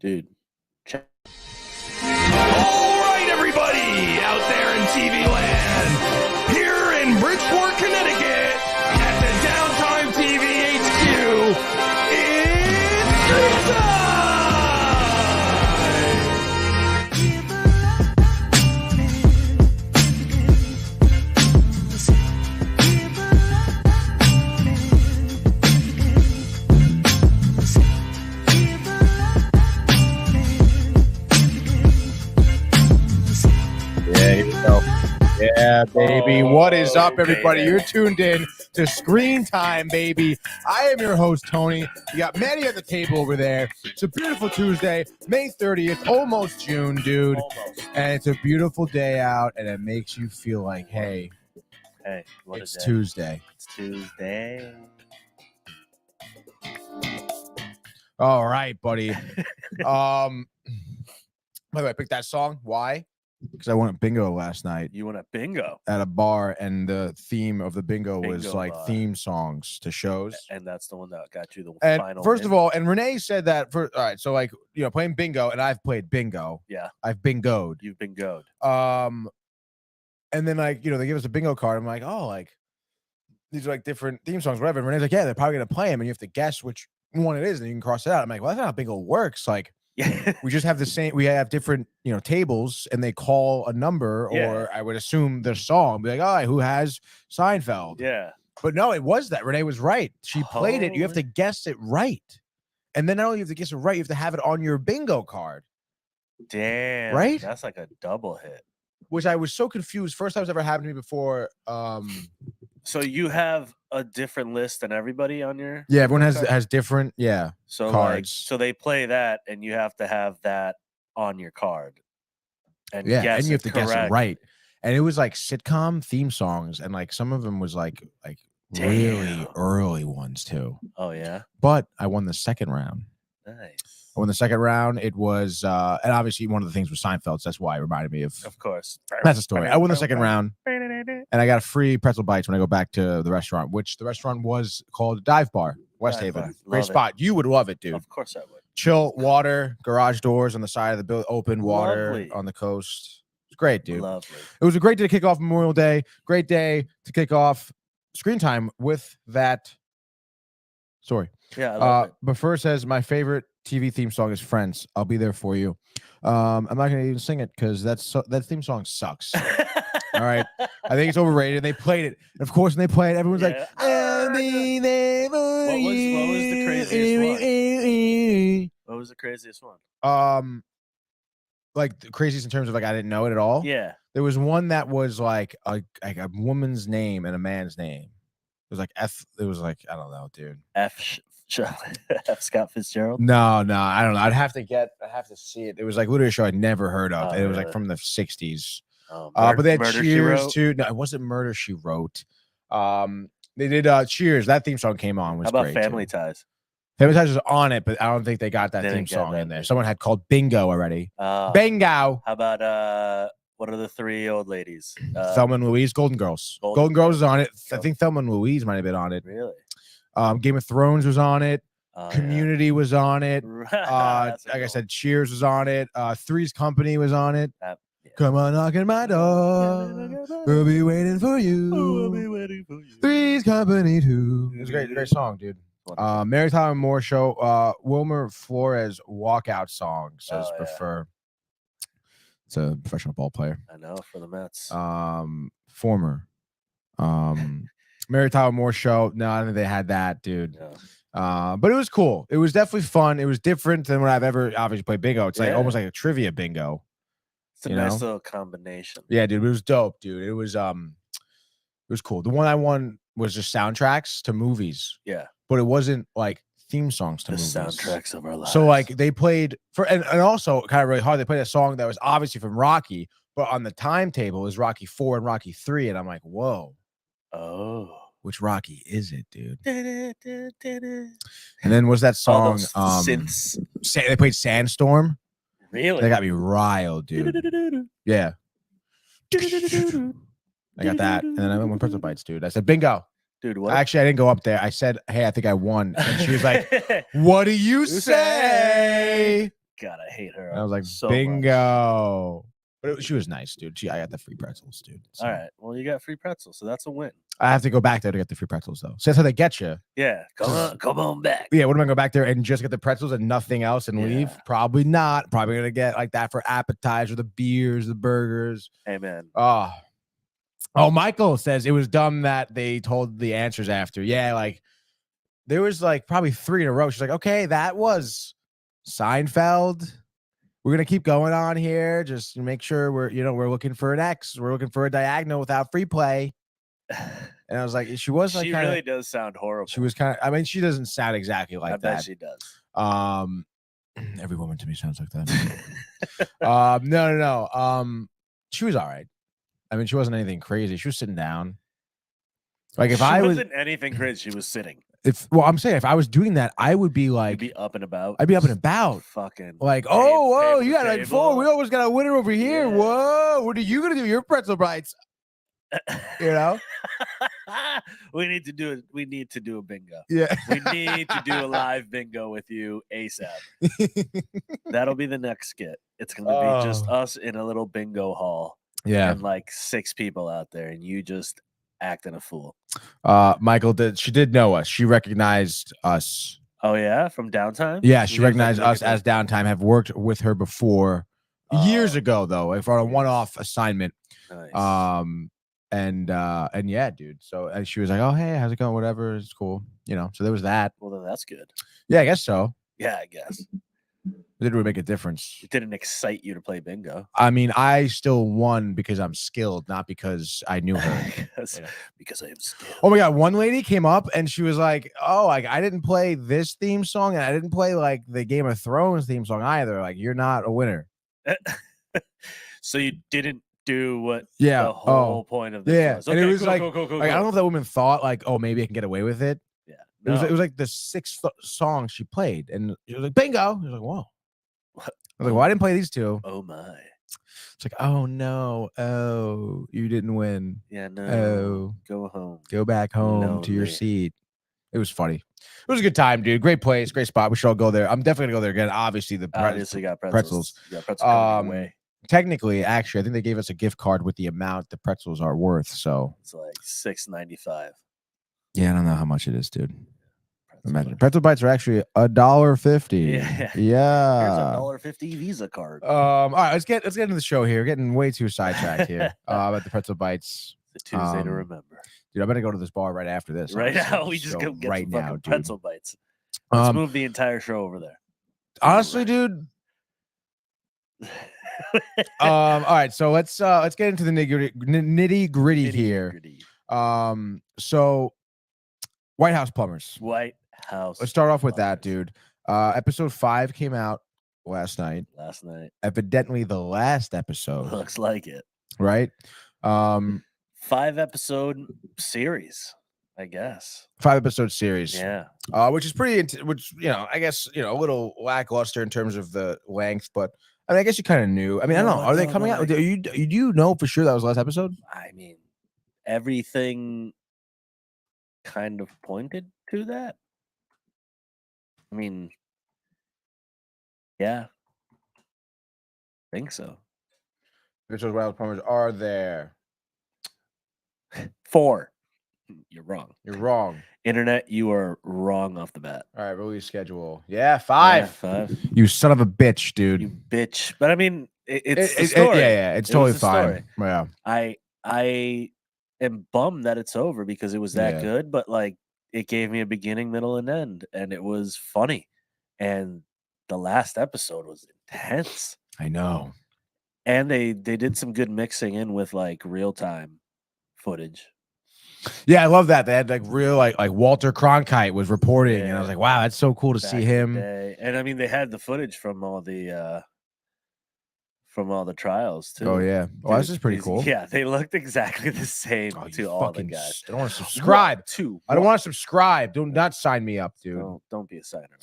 Dude. Check. All right, everybody out there in TV land, here in Bridgeport, Connecticut, at the Downtime TV HQ, it's Dream Time! Yeah, here we go. Yeah, baby. What is up, everybody? You're tuned in to Screen Time, baby. I am your host, Tony. You got Manny at the table over there. It's a beautiful Tuesday, May 30th, almost June, dude. Almost. And it's a beautiful day out, and it makes you feel like, hey, What it's a day. Tuesday. It's Tuesday. All right, buddy. By the way, I picked that song. Why? Because I went to bingo last night You want a bingo? at a bar, and the theme of the bingo was Bingo like bar. theme songs to shows. And that's the one that got you the And final first win. of all, and Renee said that all right, so like, playing bingo, and I've played bingo. Yeah. I've bingoed. You've bingoed. And then like, they give us a bingo card. I'm like, oh, like these are like different theme songs, whatever. And Renee's like, yeah, they're probably gonna play them, and you have to guess which one it is, and you can cross it out. I'm like, well, that's not how bingo works. Like, Yeah. we just have the same. We have different, tables, and they call a number, Yeah. or I would assume the song. Be like, all right, who has Seinfeld? Yeah. But no, it was that. Renee was right. She played it. You have to Holy- guess it right, and then not only you have to guess it right, you have to have it on your bingo card. Damn. Right? That's like a double hit. Which I was so confused. First time it's ever happened to me before. So you have a different list than everybody on your Yeah, everyone has Okay. different. Yeah, so cards. so they play that and you have to have that on your card. And yeah, guess and you have to guess it correct. right. And it was like sitcom theme songs, and like some of them was like really Damn. early ones too. Oh yeah. But I won the second round. Nice. I won the second round. It was, and obviously one of the things was Seinfeld. So that's why it reminded me of. Of course. That's a story. I won the second round, and I got a free pretzel bites when I go back to the restaurant, which the restaurant was called Dive Bar, West Dive Haven. Bar. Great Love it. spot. You would love it, dude. Of course I would. Chill, water, garage doors on the side of the building, open water Lovely. on the coast. It's great, dude. Lovely. It was a great day to kick off Memorial Day. Great day to kick off Screen Time with that story. Yeah, I love it. But first says my favorite TV theme song is Friends. I'll be there for you. I'm not gonna even sing it because that theme song sucks. All right, I think it's overrated. They played it, and of course, when they play it, everyone's like, Yeah. "I'll be there for What was the craziest you." What was the craziest one? Like the craziest in terms of like I didn't know it at all. Yeah. There was one that was like a woman's name and a man's name. It was like F. It was like I don't know, dude. F. Scott Fitzgerald. No, I don't know. I'd have to see it. It was like literally a show I'd never heard of. Oh, and it was like really? from the 60s. Oh, But they had Murder, She Cheers Wrote? too. No, it wasn't Murder She Wrote. They did Cheers. That theme song came on. Was How about great, Family too. Ties? Family Ties was on it, but I don't think they got that They theme didn't get song that in there. theme Someone had called Bingo already. Bingo. How about what are the three old ladies? Thelma and Louise, Golden Girls. Golden Golden Girls was on it. I Go. think Thelma and Louise might have been on it. Really? Game of Thrones was on it. Oh, Community was on it. yeah. Like I said, Cheers was on it. Three's Company was on it. Yeah. Come on, knock at my door. We'll be waiting for you. waiting for you. Three's Company too. It was a great song, dude. Mary Tyler Moore Show. Wilmer Flores walkout song says Oh, yeah. prefer. It's a professional ball player. I know for the Mets. Former. Mary Tyler Moore Show. No, I don't think they had that, dude. Yeah. But it was cool. It was definitely fun. It was different than what I've ever obviously played bingo. It's like Yeah. almost like a trivia bingo. It's a you nice know? little combination. Yeah, dude. It was dope, dude. It was cool. The one I won was just soundtracks to movies. Yeah. But it wasn't like theme songs to The movies. soundtracks of our lives. So like they played for and also kind of really hard. They played a song that was obviously from Rocky, but on the timetable is Rocky 4 and Rocky 3. And I'm like, whoa, Oh. which Rocky is it, dude? And And then was that all song those synths. they played Sandstorm? Really? They got me riled, dude. Yeah. I got that. And then I went with pretzel bites, dude. I said, bingo. Dude, what? Actually, I didn't go up there. I said, hey, I think I won. And she was like, what do you say? God, I hate her. And I was like, so much. bingo. But she was nice, dude. I got the free pretzels, dude. So. All right. Well, you got free pretzels, so that's a win. I have to go back there to get the free pretzels, though. So that's how they get you. Yeah. Come on back. Yeah, what am I going to go back there and just get the pretzels and nothing else and leave? Probably not. Probably going to get like that for appetizer, the beers, the burgers. Amen. Oh, Michael says it was dumb that they told the answers after. Yeah, like there was like probably 3 in a row. She's like, okay, that was Seinfeld. We're gonna keep going on here. Just make sure we're looking for an X. We're looking for a diagonal without free play. And I was like, she was like, she really does sound horrible. She was kind of. I mean, she doesn't sound exactly like that. I bet she does. Every woman to me sounds like that. No. She was all right. I mean, she wasn't anything crazy. She was sitting down. Like if I wasn't anything crazy, she was sitting. I'm saying if I was doing that, I would be like, you'd be up and about. I'd be up and about. Fucking like, whoa, you got like 4. We almost got a winner over here. Yeah. Whoa, what are you gonna do? Your pretzel bites. You know, we need to do a bingo. Yeah, we need to do a live bingo with you ASAP. That'll be the next skit. It's gonna be just us in a little bingo hall. Yeah, and like 6 people out there, and you just acting a fool. Michael did know us. She recognized us. Oh yeah, from Downtime. Yeah, she recognized us as Downtime. Have worked with her before years ago, though, like for a one-off assignment. Nice. And yeah, dude. So she was like, "Oh, hey, how's it going? Whatever, it's cool." You know. So there was that. Well, then that's good. Yeah, I guess so. Yeah, I guess. It didn't really make a difference. It didn't excite you to play bingo. I mean, I still won because I'm skilled, not because I knew her. Because I am skilled. Oh my God. One lady came up and she was like, oh, like I didn't play this theme song and I didn't play like the Game of Thrones theme song either. Like, you're not a winner. So you didn't do what the whole point of this was. Okay, and it was cool, like, cool. I don't know if that woman thought like, oh, maybe I can get away with it. Yeah. No. It was like the 6th song she played. And she was like, bingo. I was like, whoa. I was like, well, I didn't play these 2. Oh my. It's like, oh no. Oh, you didn't win. Yeah, no. Oh. Go home. Go back home to your seat. It was funny. It was a good time, dude. Great place, great spot. We should all go there. I'm definitely gonna go there again. Obviously, got pretzels. You got pretzels coming away. Technically, actually, I think they gave us a gift card with the amount the pretzels are worth. So it's like $6.95. Yeah, I don't know how much it is, dude. Imagine pretzel bites are actually $1.50. Yeah. Here's a $1.50 Visa card. All right, let's get into the show here. We're getting way too sidetracked here about the pretzel bites. It's a Tuesday to remember. Dude, I'm gonna go to this bar right after this. Right now, we just go get right some fucking pretzel bites. Let's move the entire show over there. Honestly, dude. All right, so let's get into the nitty gritty here. So White House Plumbers. White House. Let's start off with that, dude. Episode 5 came out last night. Evidently the last episode. Looks like it. Right? 5-episode series, I guess. 5-episode series. Yeah. Which is pretty, I guess, a little lackluster in terms of the length, but I mean, I guess you kind of knew. I mean, I don't know. Are they coming out? Do you know for sure that was the last episode? I mean, everything kind of pointed to that. I mean, yeah. I think so. Which Wild Plumbers are there? 4. You're wrong. You're wrong. Internet, you are wrong off the bat. All right, release schedule. Yeah, 5. Yeah, 5. You son of a bitch, dude. You bitch. But I mean, it's the story. Yeah, it's totally fine. Yeah. I am bummed that it's over because it was that good, but like it gave me a beginning, middle, and end, and it was funny. And the last episode was intense. I know. And they did some good mixing in with like real time footage. Yeah, I love that. They had like real like Walter Cronkite was reporting, and I was like, wow, that's so cool to see him. And I mean, they had the footage from all the trials too. Oh yeah, well, this is pretty cool. Yeah, they looked exactly the same to all the guys. I don't want to subscribe. I don't want to subscribe. Do not sign me up, dude. Don't be a signer.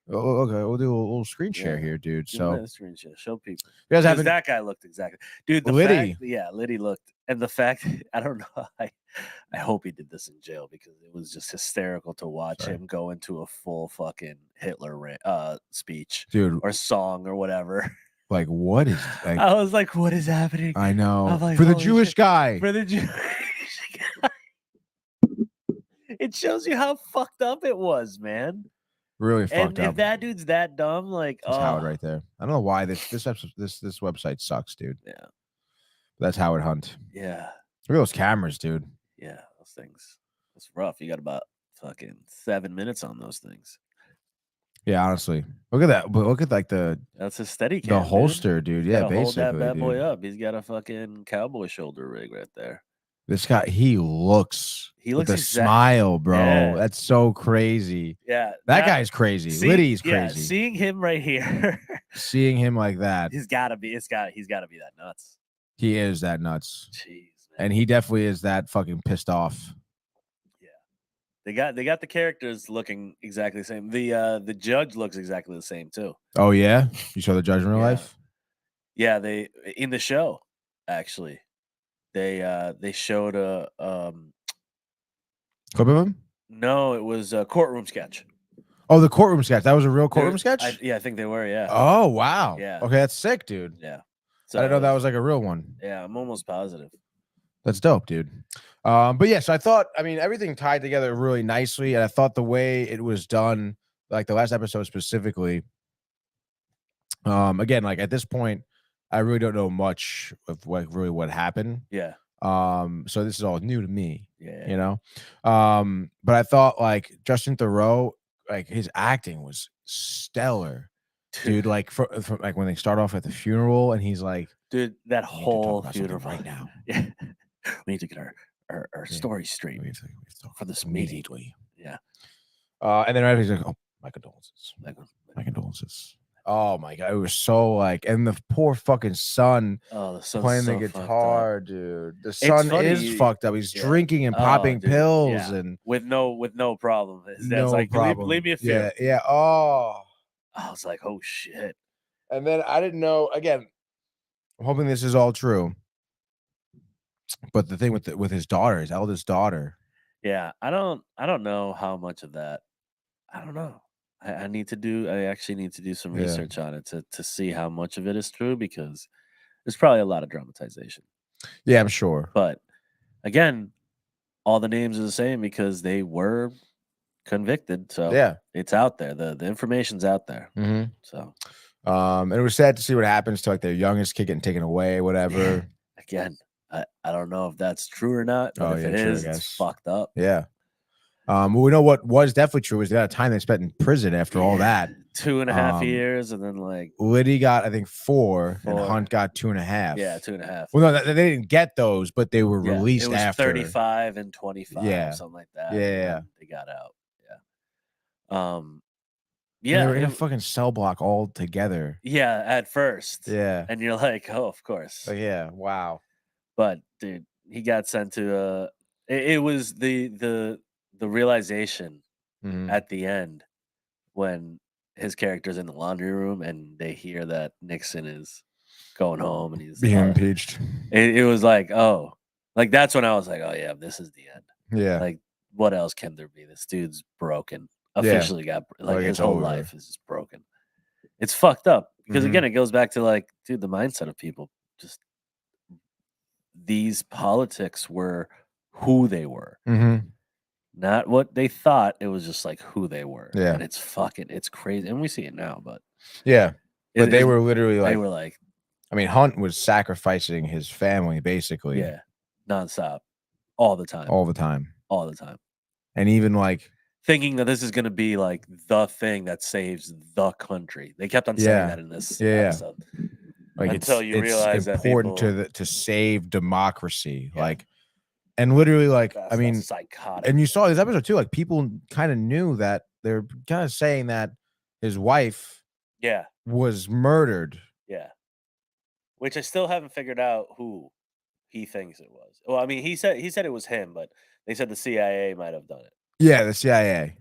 Okay, we'll do a little screen share here, dude. So the screen share. Show people. you guys Because haven't that guy looked exactly, dude. The Liddy. fact, Liddy looked, and the fact, I don't know. I hope he did this in jail because it was just hysterical to watch him go into a full fucking Hitler speech, dude, or song or whatever. Like, what is? Like, I was like, what is happening? I know. I'm like, for the holy Jewish shit. guy. For the Jewish guy. It shows you how fucked up it was, man. Really And fucked up. if that dude's that dumb, like, That's Howard right there. I don't know why this website sucks, dude. Yeah. That's Howard Hunt. Yeah. Look at those cameras, dude. Yeah, those things. It's rough. You got about fucking 7 minutes on those things. Yeah, honestly. Look at that. But look at like that's a steady cam, the holster, dude. Yeah, basically. Hold that bad boy up. He's got a fucking cowboy shoulder rig right there. This guy, he looks with a smile, bro. Yeah. That's so crazy. Yeah. That guy's crazy. Liddy's crazy. Yeah, seeing him right here. Seeing him like that. He's gotta be that nuts. He is that nuts. Jeez, man. And he definitely is that fucking pissed off. Yeah. They got the characters looking exactly the same. The judge looks exactly the same too. Oh yeah? You saw the judge in real life? Yeah, they in the show, actually. They showed a clip of him? No, it was a courtroom sketch. Oh, the courtroom sketch. That was a real courtroom sketch? I think they were, yeah. Oh, wow. Yeah. Okay, that's sick, dude. Yeah. So I didn't know that was like a real one. Yeah, I'm almost positive. That's dope, dude. But yeah, so I thought, I mean, everything tied together really nicely, and I thought the way it was done, like the last episode specifically, again, like at this point, I really don't know much of what happened. Yeah. So this is all new to me. Yeah. You know? But I thought like Justin Theroux, like his acting was stellar. Dude, like from like when they start off at the funeral and he's like, dude, that whole funeral right now. Yeah. We need to get our story straight. We have to for this immediately. Yeah. And then he's like, oh, my condolences. My condolences. Oh my god, it was so like, and the poor fucking son playing the guitar, dude. The son is fucked up. He's drinking and popping pills and with no problem. His dad's no like, problem. Leave me a few. Yeah. Oh, I was like, oh shit. And then I didn't know. Again, I'm hoping this is all true. But the thing with his daughter, his eldest daughter. Yeah, I don't know how much of that. I don't know. I actually need to do some research on it to see how much of it is true, because there's probably a lot of dramatization. Yeah, I'm sure. But again, all the names are the same because they were convicted. So yeah, it's out there. The information's out there. Mm-hmm. So, and it was sad to see what happens to like their youngest kid getting taken away, whatever. Yeah. Again, I don't know if that's true or not. But if it is, it's fucked up. Yeah. Well, we know what was definitely true was the time they spent in prison after all that. 2.5 years, and then like Liddy got, I think, 4, and Hunt got 2.5. Yeah, 2.5. Well, no, they didn't get those, but they were released it was after 35 and 25, something like that. Yeah, they got out. Yeah, they were in a fucking cell block all together. Yeah, at first. Yeah, and you're like, oh, of course. Yeah, wow. But dude, he got sent to it was the realization at the end when his character's in the laundry room and they hear that Nixon is going home and he's being impeached. It was like, oh, like that's when I was like, oh yeah, this is the end. Yeah, like what else can there be? This dude's broken. Officially got like his whole life is just broken. It's fucked up because again, it goes back to like, dude, the mindset of people. Just these politics were who they were. Not what they thought. It was just like who they were. Yeah. And it's crazy. And we see it now, but yeah. But they were literally like, they were like, I mean, Hunt was sacrificing his family basically. Yeah. Nonstop. All the time. All the time. All the time. And even like thinking that this is going to be like the thing that saves the country. They kept on saying that in this episode. Like until you realize it's important to save democracy. Like, and literally like, I mean, psychotic. And you saw this episode too, like people kind of knew that they're kind of saying that his wife was murdered. Yeah. Which I still haven't figured out who he thinks it was. Well, I mean, he said it was him, but they said the CIA might have done it. Yeah, the CIA.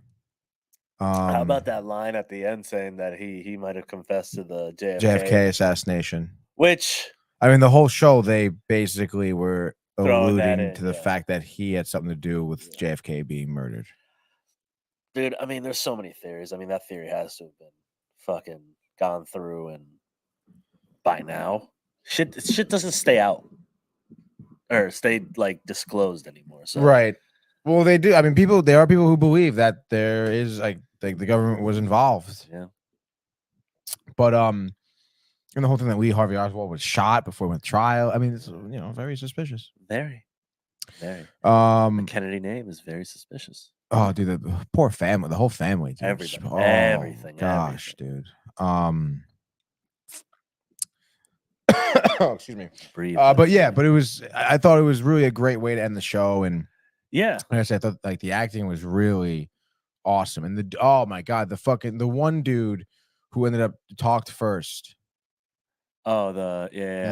How about that line at the end saying that he might have confessed to the JFK assassination? Which, I mean, the whole show they basically were throwing that alluding in, to the yeah. fact that he had something to do with JFK being murdered. Dude, I mean, there's so many theories. I mean, that theory has to have been fucking gone through, and by now, shit doesn't stay out or stay like disclosed anymore. So Right. Well, they do. I mean, there are people who believe that there is like the government was involved. yeah. But and the whole thing that Lee Harvey Oswald was shot before he went to trial. I mean, it's very suspicious. Very. The Kennedy name is very suspicious. Oh, dude, the poor family, the whole family, dude. Everybody, everything. Gosh, everything. dude. Excuse me. Breathe. But yeah, but I thought it was really a great way to end the show. And yeah, like I said, I thought like the acting was really awesome. And oh my God, the one dude who ended up talked first. Oh,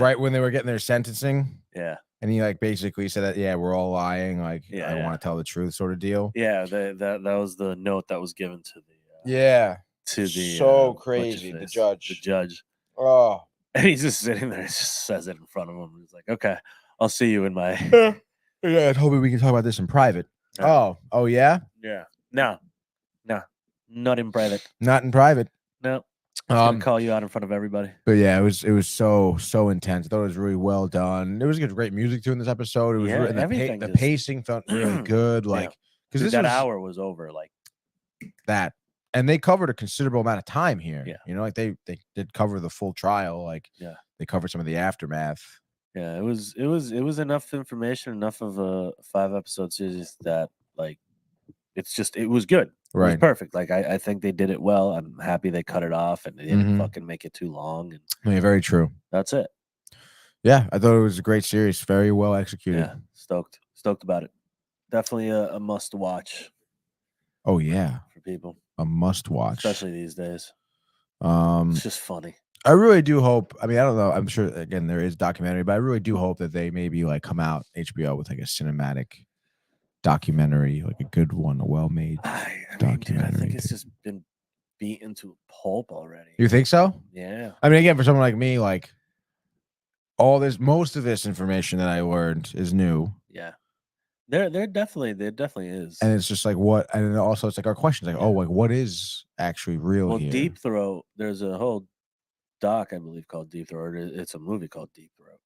right when they were getting their sentencing. Yeah. And he like basically said that, yeah, we're all lying. Like, I want to tell the truth sort of deal. Yeah. That was the note that was given to the, so crazy. The judge. Oh, and he's just sitting there. He just says it in front of him. He's like, okay, I'll see you in my. Yeah, told me we can talk about this in private. Oh, yeah? Yeah. No, not in private. Not in private. No. I'm gonna call you out in front of everybody. But yeah, it was so intense. I thought it was really well done. There was great music too in this episode. It was really, the pacing felt really good. Like, because that hour was over like that, and they covered a considerable amount of time here. Yeah, like they did cover the full trial. Like, they covered some of the aftermath. Yeah, it was enough information, enough of a 5-episode series that like it was good. It was perfect. Like I think they did it well. I'm happy they cut it off and they didn't fucking make it too long. And yeah, very true. That's it. Yeah, I thought it was a great series. Very well executed. Yeah, stoked about it. Definitely a must watch. Oh yeah, for people. A must watch, especially these days. It's just funny. I really do hope. I mean, I don't know. I'm sure again there is documentary, but I really do hope that they maybe like come out HBO with like a cinematic documentary, like a good one, a well-made documentary. I think it's just been beaten to a pulp already. You think so? Yeah. I mean, again, for someone like me, like most of this information that I learned is new. Yeah. There definitely is. And it's just like what, and also it's like our questions, like, oh, like what is actually real here? Deep Throat, there's a whole doc, I believe, called Deep Throat. It's a movie called Deep Throat.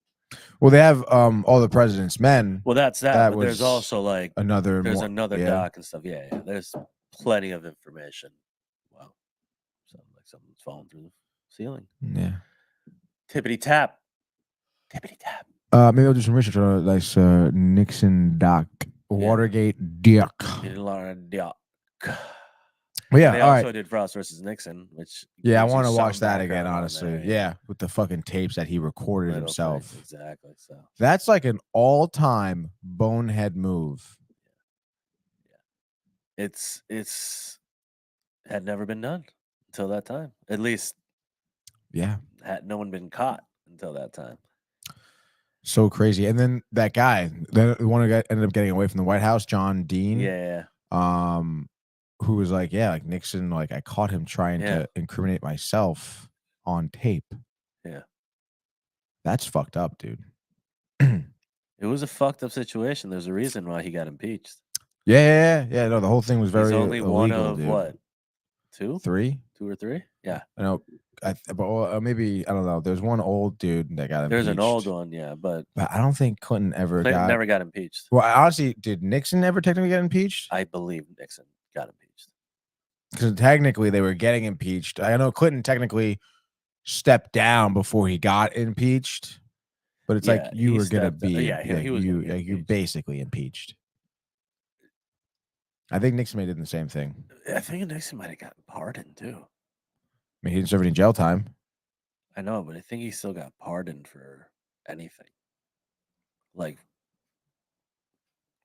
Well, they have All the President's Men. Well, that's that. But there's also like another doc and stuff. Yeah. There's plenty of information. Wow. Sounds like something's falling through the ceiling. Yeah. Tippity tap. Maybe I'll do some research on like Nixon doc, Watergate doc. Well, yeah, they also did Frost versus Nixon, which I want to watch that again, honestly. Yeah, with the fucking tapes that he recorded himself. Exactly. So that's like an all-time bonehead move. Yeah. It's had never been done until that time. At least, had no one been caught until that time. So crazy. And then that guy, the one who ended up getting away from the White House, John Dean. Yeah. Who was like, like Nixon, like I caught him trying to incriminate myself on tape. Yeah. That's fucked up, dude. It was a fucked up situation. There's a reason why he got impeached. Yeah. No, the whole thing was very only illegal, one of dude. What? 2 or 3? Yeah. I know. But maybe I don't know. There's one old dude that got impeached. There's an old one, but I don't think Clinton never got impeached. Well, honestly, did Nixon ever technically get impeached? I believe Nixon got impeached because technically they were getting impeached. I know Clinton technically stepped down before he got impeached, but it's like you were gonna be. He was you're basically impeached. I think Nixon may have done the same thing. I think Nixon might have gotten pardoned too. I mean, he didn't serve any jail time. I know, but I think he still got pardoned for anything. Like,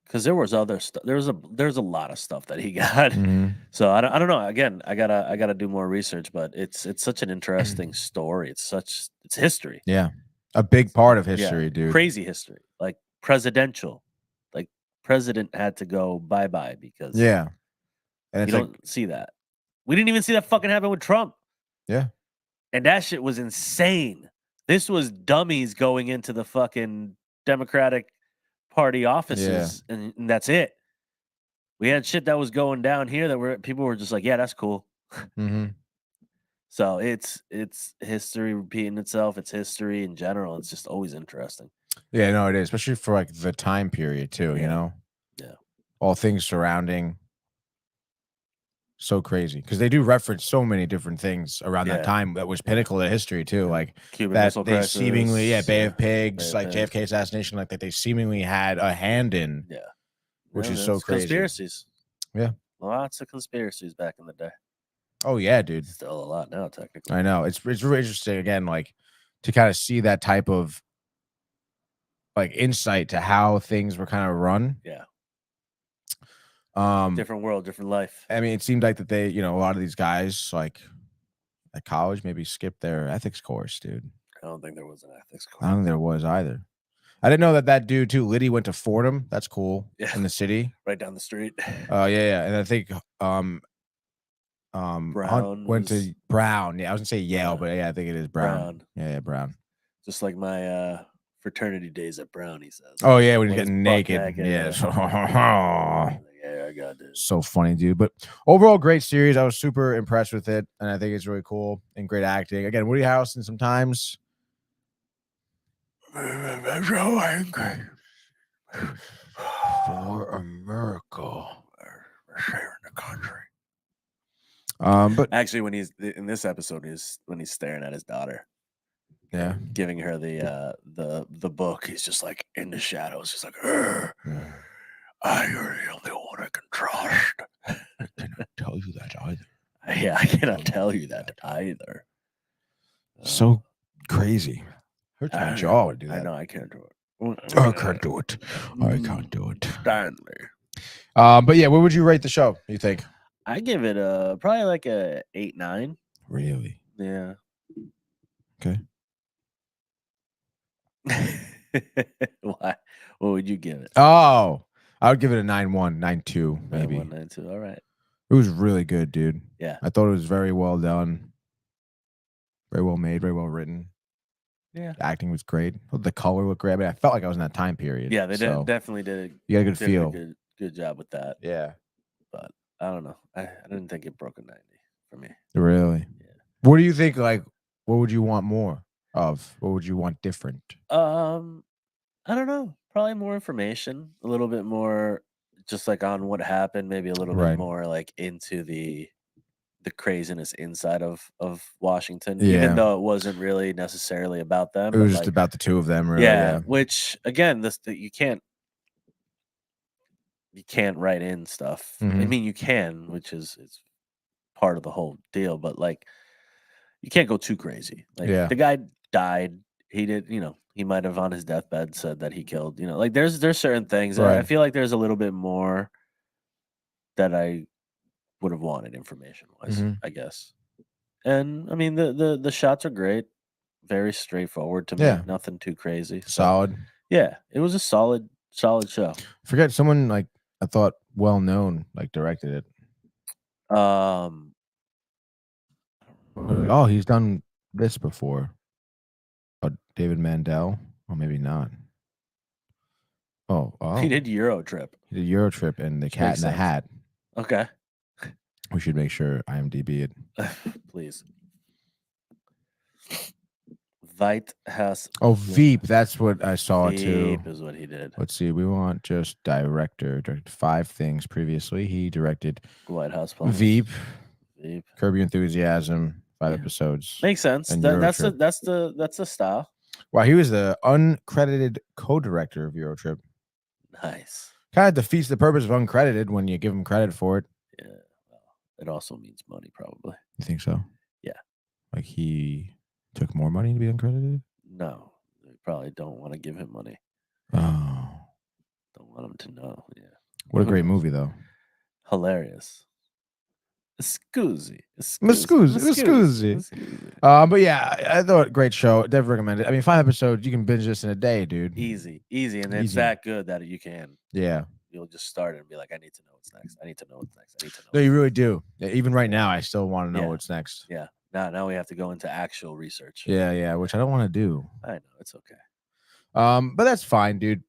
because there was other stuff. There's a lot of stuff that he got. Mm-hmm. So I don't know. Again, I gotta do more research. But it's such an interesting story. It's history. Yeah, a big part of history, dude. Crazy history, like presidential. Like president had to go bye because and you don't see that. We didn't even see that fucking happen with Trump. Yeah. And that shit was insane. This was dummies going into the fucking Democratic Party offices, and that's it. We had shit that was going down here that people were just like, yeah, that's cool. Mm-hmm. So it's history repeating itself. It's history in general. It's just always interesting. Yeah, no, it is, especially for like the time period too. You know, all things surrounding. So crazy because they do reference so many different things around that time that was pinnacle of history too, like Cuban that Missile they Crisis, seemingly Bay of Pigs, like JFK assassination, like that they seemingly had a hand in, which is so crazy. Conspiracies, yeah, lots of conspiracies back in the day. Oh yeah, dude, still a lot now technically. I know it's really interesting again, like to kind of see that type of like insight to how things were kind of run. Yeah. Um, different world, different life. I mean, it seemed like that they, you know, a lot of these guys, like at college, maybe skipped their ethics course, dude. I don't think there was an ethics course. I don't think there was either. I didn't know that dude too. Liddy went to Fordham. That's cool. Yeah. In the city, right down the street. Yeah, and I think Brown went to Brown. Yeah, I was gonna say Yale, but yeah, I think it is Brown. Yeah, Brown. Just like my fraternity days at Brown, he says. Oh yeah, when he's getting naked. Yeah. Yeah, I got it. So funny, dude. But overall, great series. I was super impressed with it, and I think it's really cool and great acting. Again, Woody Harrelson sometimes. So angry for America. We're sharing the country. But actually, when he's in this episode, when he's staring at his daughter. Yeah, giving her the book. He's just like in the shadows. He's like, you're the only one I can trust. I cannot tell you that either. Yeah, I cannot tell you that either. So crazy. Hurts my jaw to do that. I know I can't do it. I can't do it. I can't do it. Stanley. But yeah, what would you rate the show? You think? I give it probably like a 8-9. Really? Yeah. Okay. Why? What would you give it? Oh, I would give it a 9-1, 9-2, maybe. 9-1, 9-2. All right. It was really good, dude. Yeah. I thought it was very well done. Very well made, very well written. Yeah. The acting was great. The color looked great. I mean, I felt like I was in that time period. Yeah, they definitely did. You got a good feel. Good job with that. Yeah. But I don't know. I didn't think it broke a 90 for me. Really? Yeah. What do you think? Like, what would you want more of? What would you want different? I don't know. Probably more information, a little bit more, just like on what happened. Maybe a little bit more like into the craziness inside of Washington, even though it wasn't really necessarily about them. It was just about the two of them, really. Yeah. Which again, you can't write in stuff. Mm-hmm. I mean, you can, which is it's part of the whole deal, but like you can't go too crazy. Like the guy died. He did, he might have on his deathbed said that he killed, like there's certain things that I feel like there's a little bit more that I would have wanted information wise, I guess. And I mean the shots are great, very straightforward to me, nothing too crazy. Solid. Yeah, it was a solid show. Forget someone like I thought well known like directed it. Oh, he's done this before. David Mandel? Or maybe not. Oh. He did Euro Trip. He did Euro Trip and The Cat in the Hat. Okay. We should make sure IMDb it. Please. White House. Oh, Veep. That's what I saw too. Veep is what he did. Let's see. We want just director. Directed 5 things previously. He directed White House Plumbers. Veep. Curb Your Enthusiasm. 5 episodes. Makes sense. That's the style. Wow, he was the uncredited co-director of Euro Trip. Nice. Kind of defeats the purpose of uncredited when you give him credit for it. Yeah. Well, it also means money, probably. You think so? Yeah. Like he took more money to be uncredited? No. They probably don't want to give him money. Oh. Don't want him to know. Yeah. What a great movie, though. Hilarious. Scusi. But yeah, I thought great show. Definitely recommend it. I mean, 5 episodes, you can binge this in a day, dude. Easy. And it's that good that you can. Yeah. you'll just start it and be like, I need to know what's next. I need to know what's next. I need to know. No, you really do. Even right now, I still want to know what's next. Yeah. Now we have to go into actual research. Yeah, which I don't want to do. I know, it's okay. But that's fine, dude.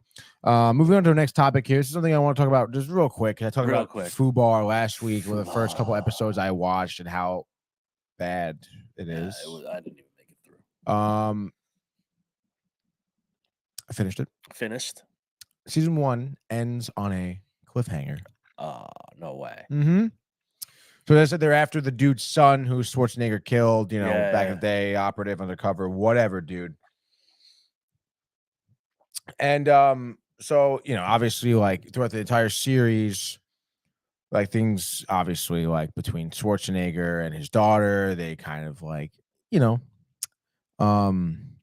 Moving on to the next topic here. This is something I want to talk about just real quick. I talked about Fubar last week with the first couple episodes I watched and how bad it is. I didn't even make it through. I finished it. Finished. Season 1 ends on a cliffhanger. No way. Mm-hmm. So they said they're after the dude's son who Schwarzenegger killed, back in the day, operative, undercover, whatever, dude. And so, obviously, like throughout the entire series, like things obviously like between Schwarzenegger and his daughter, they kind of like,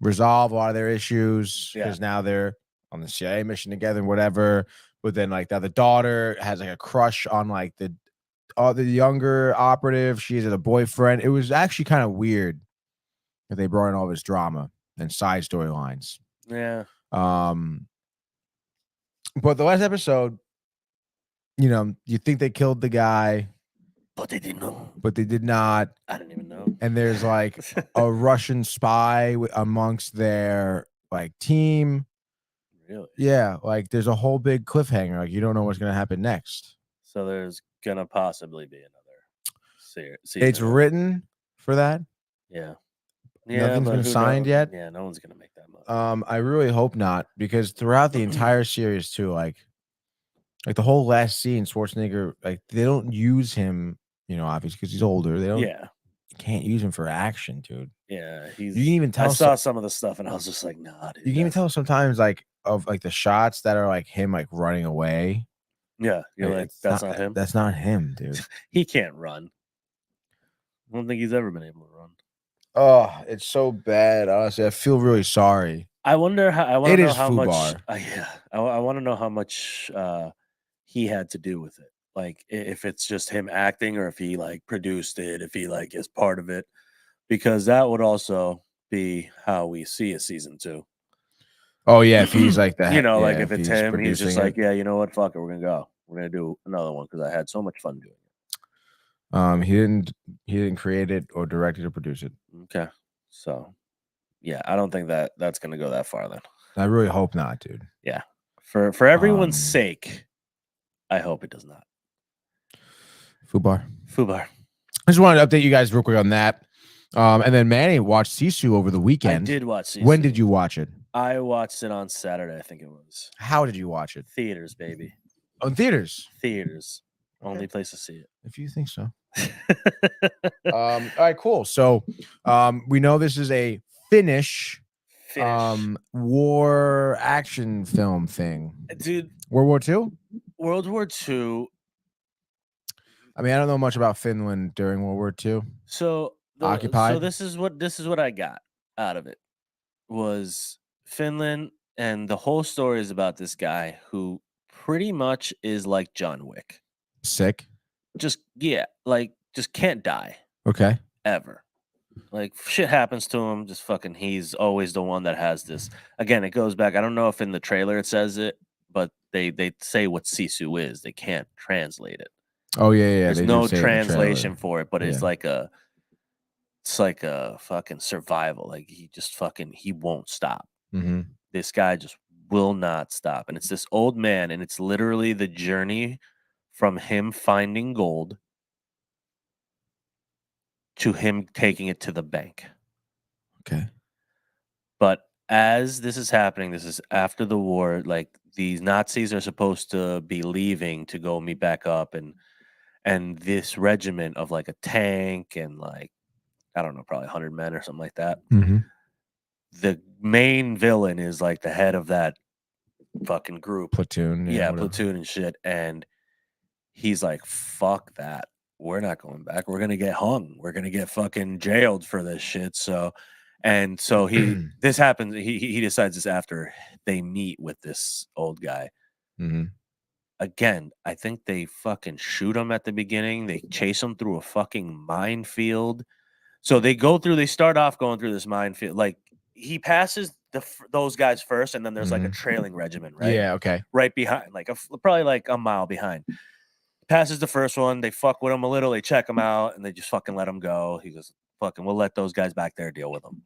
resolve a lot of their issues because now they're on the CIA mission together and whatever. But then like the daughter has like a crush on like the younger operative. She has a boyfriend. It was actually kind of weird that they brought in all this drama and side storylines. Yeah. But the last episode, you think they killed the guy, but they didn't know. But they did not. I didn't even know. And there's like a Russian spy amongst their like team. Really? Yeah, like there's a whole big cliffhanger. Like you don't know what's gonna happen next. So there's gonna possibly be another season. It's written for that. Yeah. Nothing's been signed yet. Yeah, no one's gonna make that much. I really hope not, because throughout the entire series too, like the whole last scene, Schwarzenegger, like they don't use him, obviously because he's older. They don't. Yeah. Can't use him for action, dude. Yeah, you can even tell. I saw some of the stuff and I was just like, nah, dude. You can even tell sometimes, like of like the shots that are like him like running away. Yeah, you're like, that's not him. That's not him, dude. He can't run. I don't think he's ever been able to run. Oh, it's so bad. Honestly, I feel really sorry. I wonder how. I want to know how Fubar. much. I want to know how much he had to do with it. Like if it's just him acting, or if he like produced it, if he like is part of it, because that would also be how we see a season 2. Oh yeah, if he's like that, like if it's him, he's just like, yeah, you know what, fuck it, we're gonna go. We're gonna do another one because I had so much fun doing it. He didn't create it or direct it or produce it. Okay, so yeah, I don't think that's gonna go that far then. I really hope not, dude. Yeah, for everyone's sake, I hope it does not. Fubar. I just wanted to update you guys real quick on that. And then Manny watched Sisu over the weekend. I did watch Sisu. When did you watch it? I watched it on Saturday, I think it was. How did you watch it? Theaters, baby. On theaters? Theaters. Okay. Only place to see it. If you think so. All right, cool. So we know this is a Finnish war action film thing. Dude. World War II? World War II. I mean, I don't know much about Finland during World War II. So occupied. So this is what I got out of it was Finland, and the whole story is about this guy who pretty much is like John Wick. Sick. Just can't die. Okay. Ever. Like shit happens to him, just fucking he's always the one that has this. Again, it goes back. I don't know if in the trailer it says it, but they say what Sisu is. They can't translate it. Oh yeah. There's no translation for it, but it's like a fucking survival. Like he won't stop. Mm-hmm. This guy just will not stop. And it's this old man, and it's literally the journey from him finding gold to him taking it to the bank. Okay. But as this is happening, this is after the war, like these Nazis are supposed to be leaving to go meet back up, and this regiment of like a tank and like, I don't know, probably 100 men or something like that. Mm-hmm. The main villain is like the head of that fucking group. Platoon. Yeah, platoon and shit. And he's like, fuck that. We're not going back. We're going to get hung. We're going to get fucking jailed for this shit. So this happens. He decides this after they meet with this old guy. Mm-hmm. Again, I think they fucking shoot him at the beginning. They chase him through a fucking minefield. So they start off going through this minefield. Like he passes those guys first, and then there's like a trailing regiment, right? Yeah, okay. Right behind, like probably like a mile behind. Passes the first one, they fuck with him a little, they check him out, and they just fucking let him go. He goes, fucking, we'll let those guys back there deal with him.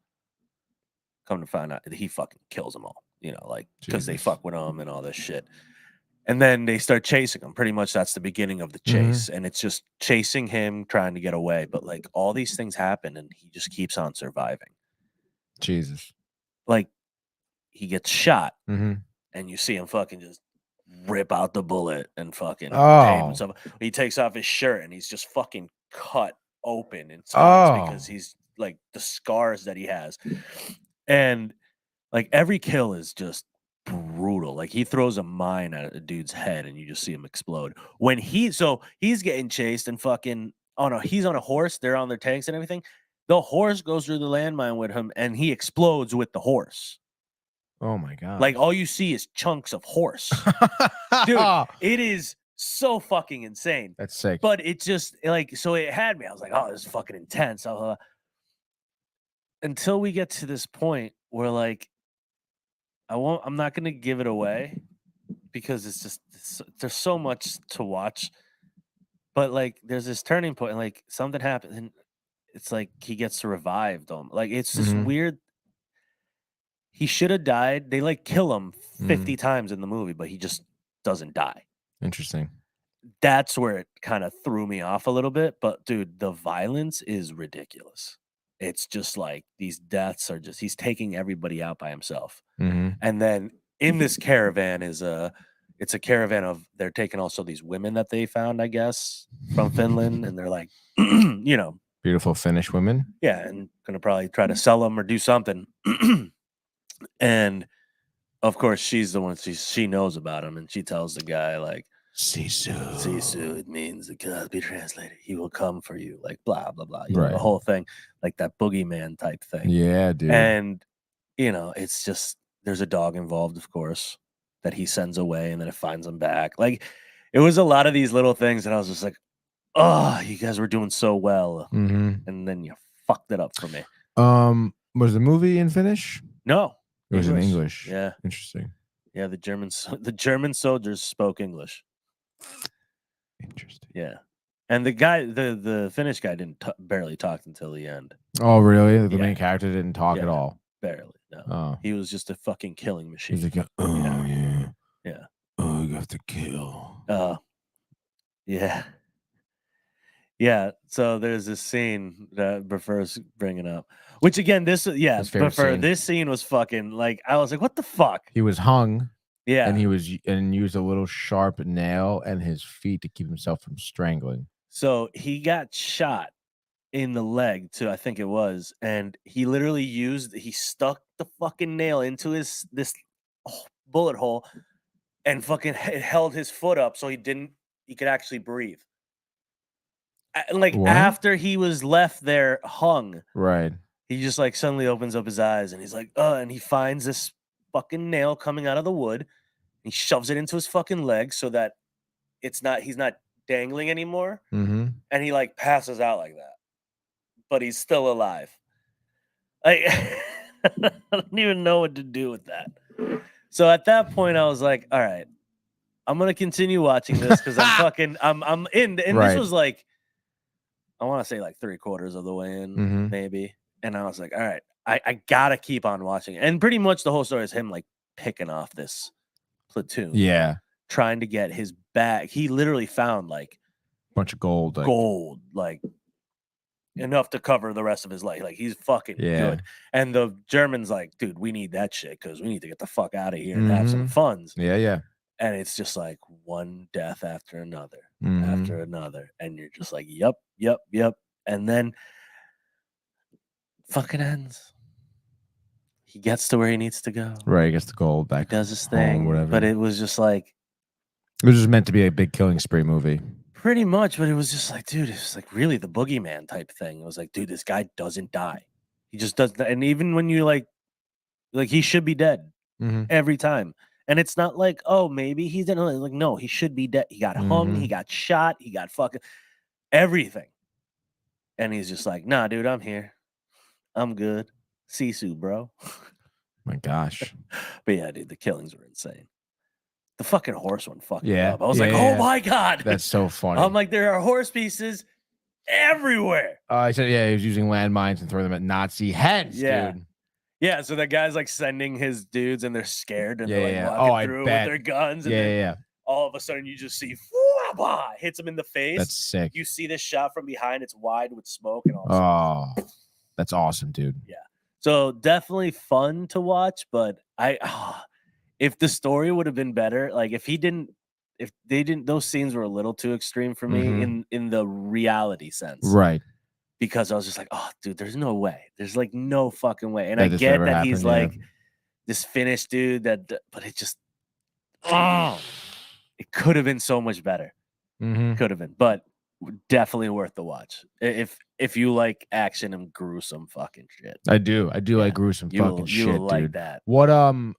Come to find out, he fucking kills them all, like, because they fuck with him and all this shit. And then they start chasing him. Pretty much that's the beginning of the chase. And it's just chasing him, trying to get away. But like all these things happen and he just keeps on surviving. Jesus. Like he gets shot and you see him fucking just rip out the bullet and fucking tape himself. He takes off his shirt and he's just fucking cut open in spots because he's like the scars that he has. And like every kill is just brutal. Like he throws a mine at a dude's head and you just see him explode. When he's getting chased and fucking he's on a horse, they're on their tanks and everything. The horse goes through the landmine with him and he explodes with the horse. Oh my god. Like all you see is chunks of horse. Dude, it is so fucking insane. That's sick. But it just like, so it had me. I was like, oh, this is fucking intense. Until we get to this point where like I'm not going to give it away because there's so much to watch, but like there's this turning point and like something happens and it's like he gets revived. Like it's this weird. He should have died. They like kill him 50 times in the movie, but he just doesn't die. Interesting. That's where it kind of threw me off a little bit. But dude, the violence is ridiculous. It's just like these deaths are just, he's taking everybody out by himself. And then in this caravan it's a caravan of, they're taking also these women that they found, I guess, from Finland. And they're like, beautiful Finnish women. Yeah. And going to probably try to sell them or do something. And of course she's the one, she knows about him. And she tells the guy like, Sisu, it means it cannot be translated. He will come for you, like blah blah blah. You know, the whole thing, like that boogeyman type thing. Yeah, dude. And it's just there's a dog involved, of course, that he sends away, and then it finds him back. Like it was a lot of these little things, and I was just like, oh, you guys were doing so well, and then you fucked it up for me. Was the movie in Finnish? No, it was in English. Yeah, interesting. Yeah, the German soldiers spoke English. Interesting. Yeah, and the guy, the Finnish guy, didn't barely talk until the end. Oh, really? The main character didn't talk at all. Barely. No. He was just a fucking killing machine. He's like, yeah. Oh, you have to kill. Yeah. Yeah. So there's this scene that prefers bringing up, which again, this scene was fucking like, I was like, what the fuck? He was hung. Yeah. And he used a little sharp nail and his feet to keep himself from strangling. So he got shot in the leg too, I think it was, and he literally he stuck the fucking nail into this bullet hole and fucking held his foot up so he could actually breathe. Like what? After he was left there hung, right? He just like suddenly opens up his eyes and he's like, and he finds this fucking nail coming out of the wood. He shoves it into his fucking leg so that he's not dangling anymore. And he like passes out like that, but he's still alive. I don't even know what to do with that. So at that point, I was like, all right, I'm gonna continue watching this because I'm in. And this was like, I want to say like 3/4 of the way in, maybe. And I was like, all right, I gotta keep on watching it. And pretty much the whole story is him like picking off this platoon. Yeah. Trying to get his bag. He literally found like a bunch of gold. Like enough to cover the rest of his life. Like he's fucking good. And the Germans like, dude, we need that shit because we need to get the fuck out of here and have some funds. Yeah. And it's just like one death after another, after another. And you're just like, yep. And then fucking ends. He gets to where he needs to go. Right, he gets the gold back. He does his thing, whatever. But it was just like, it was just meant to be a big killing spree movie. Pretty much, but it was just like, dude, it's like really the boogeyman type thing. It was like, dude, this guy doesn't die. He just doesn't. And even when you like he should be dead every time. And it's not like, oh, maybe he didn't. Like, no, he should be dead. He got hung. He got shot. He got fucking everything. And he's just like, nah, dude, I'm here. I'm good. Sisu, bro. My gosh. But yeah, dude, the killings were insane. The fucking horse one fucked me Yeah. up. I was like, oh my God. That's so funny. I'm like, there are horse pieces everywhere. He said, yeah, he was using landmines and throwing them at Nazi heads, dude. Yeah, so that guy's like sending his dudes and they're scared and they're like Oh, walking through with their guns. And then all of a sudden you just see hits him in the face. That's sick. You see this shot from behind, it's wide with smoke and all. Oh, that's awesome, dude. Yeah. So definitely fun to watch, but if the story would have been better, like if they didn't, those scenes were a little too extreme for me in the reality sense. Right. Because I was just like, oh, dude, there's no way. There's like no fucking way. And I get that he's like this Finnish dude but it just, it could have been so much better. Could have been, but definitely worth the watch. If you like action and gruesome fucking shit. I do like gruesome fucking shit, dude. Like that. What, how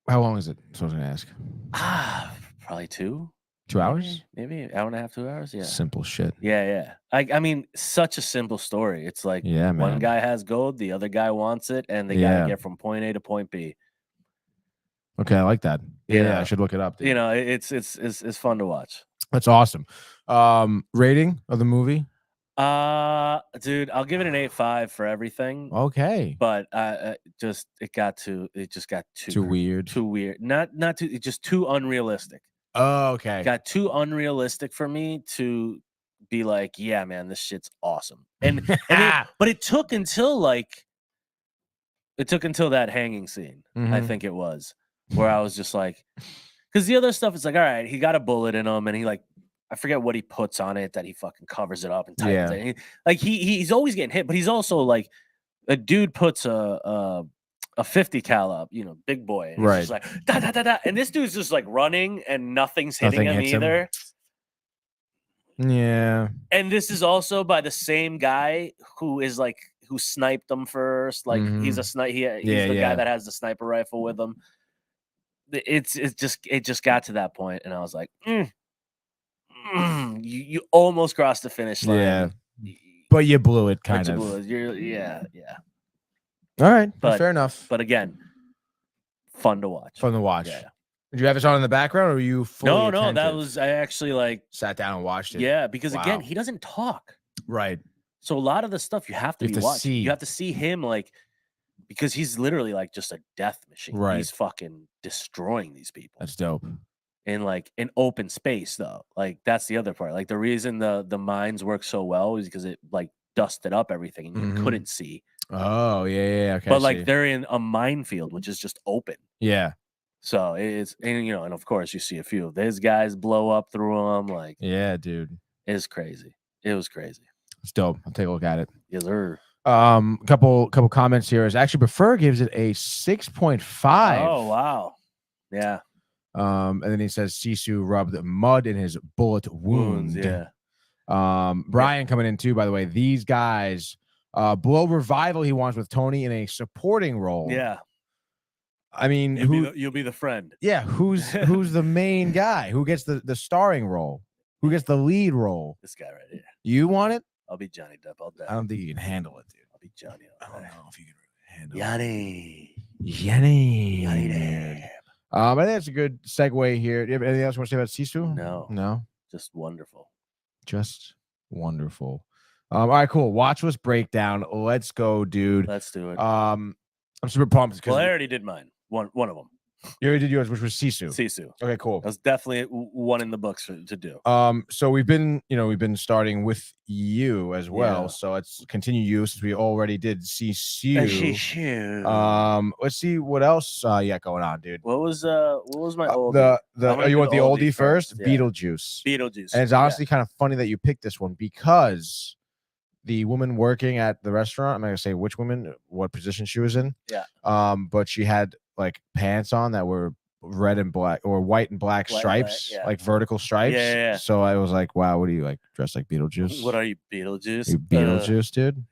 long is it? So I was gonna ask. Probably 2 hours? Maybe an hour and a half, 2 hours. Yeah. Simple shit. Yeah. I mean, such a simple story. It's like one guy has gold, the other guy wants it, and they gotta get from point A to point B. Okay, I like that. Yeah, I should look it up. Dude. You know, it's fun to watch. That's awesome. Rating of the movie? Dude, I'll give it an 8.5 for everything. Okay. But it just got too weird. Too weird. Not too, it's just too unrealistic. Oh, okay. It got too unrealistic for me to be like, yeah, man, this shit's awesome. But it took until that hanging scene, I think it was, where I was just like, because the other stuff is like, all right, he got a bullet in him and he I forget what he puts on it that he fucking covers it up and tightens it. Like he's always getting hit, but he's also like a dude puts a 50 cal up, big boy. And he's just like da da da da, and this dude's just like running and nothing's hitting him either. Yeah. And this is also by the same guy who sniped him first. Like he's a sniper. He's the guy that has the sniper rifle with him. It just got to that point, and I was like, you almost crossed the finish line. Yeah, but you blew it, kind of. Yeah. All right, fair enough. But again, fun to watch. Yeah. Did you have this on in the background, or were you fully attentive? That was, I actually sat down and watched it. Yeah, because again, he doesn't talk. Right. So a lot of the stuff you have to be watching. You have to see him because he's literally like just a death machine. Right. He's fucking destroying these people. That's dope. In an open space though. Like that's the other part. Like the reason the mines work so well is because it dusted up everything and you couldn't see. Oh, yeah. Okay. But they're in a minefield, which is just open. Yeah. So it's, and of course you see a few of these guys blow up through them. Yeah, dude. It's crazy. It was crazy. It's dope. I'll take a look at it. Yes, sir. Couple comments here. Is actually Prefer gives it a 6.5. Oh, wow. Yeah. And then he says Sisu rubbed mud in his bullet wound. Yeah. Brian coming in too, by the way. These guys, Blow Revival he wants with Tony in a supporting role. Yeah. I mean, you'll be the friend. Yeah, who's the main guy? Who gets the starring role? Who gets the lead role? This guy right here. You want it? I'll be Johnny Depp all day. I don't think you can handle it, dude. I'll be Johnny. I don't know if you can handle Johnny. Johnny Depp. I think that's a good segue here. Do you have anything else you want to say about Sisu? No. Just wonderful. All right, cool. Watchlist breakdown. Let's go, dude. Let's do it. I'm super pumped because I already did mine. One of them. You already did yours, which was Sisu. Okay, cool. That was definitely one in the books to do. So we've been starting with you as well. Yeah. So let's continue you since we already did Sisu. Let's see what else you got going on, dude. What was my oldie? You want the oldie first? Yeah. Beetlejuice. And it's honestly kind of funny that you picked this one because the woman working at the restaurant, I'm not gonna say which woman, what position she was in. Yeah. But she had pants on that were red and black or white and black stripes, vertical stripes. Yeah. So I was like, wow, what are you dressed like Beetlejuice? What are you, Beetlejuice? You Beetlejuice, dude?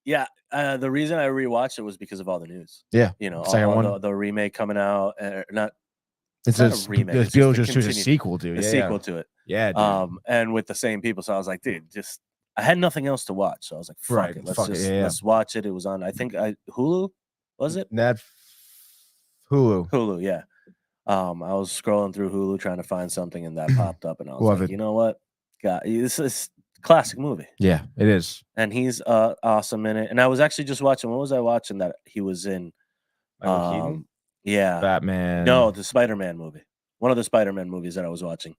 Yeah. The reason I rewatched it was because of all the news. Yeah. The remake coming out, not. It's not a remake. It's Beetlejuice is a sequel, dude. A sequel to it. Yeah, dude. And with the same people. So I was like, dude, just I had nothing else to watch, so I was like, "Fuck Right, it, let's fuck it, just yeah. let's watch it." It was on, I think, Hulu, was it? Hulu. Hulu, yeah. I was scrolling through Hulu trying to find something, and that popped up, and I was Love like, it. "You know what? God, this is classic movie." Yeah, it is. And he's awesome in it. And I was actually just watching. What was I watching that he was in? Michael Keaton? Yeah, Batman. no, the Spider-Man movie. One of the Spider-Man movies that I was watching.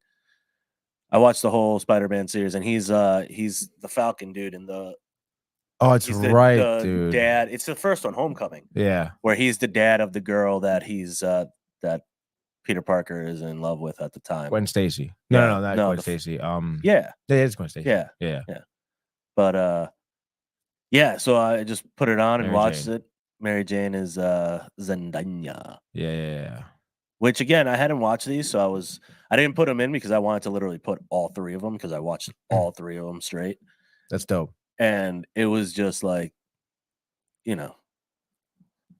I watched the whole Spider-Man series, and he's the Falcon dude, and Oh, it's he's right, the dude. dad. It's the first one, Homecoming, Yeah. where he's the dad of the girl that that Peter Parker is in love with at the time. Gwen Stacy. Yeah, No, not no, Gwen Stacy. Yeah, it's Gwen Stacy. yeah. Yeah. But yeah. So I just put it on and Mary watched Jane. it. Mary Jane is Zendaya. Yeah. Which again, I hadn't watched these, so I didn't put them in because I wanted to literally put all three of them because I watched all three of them straight. That's dope. And it was just like,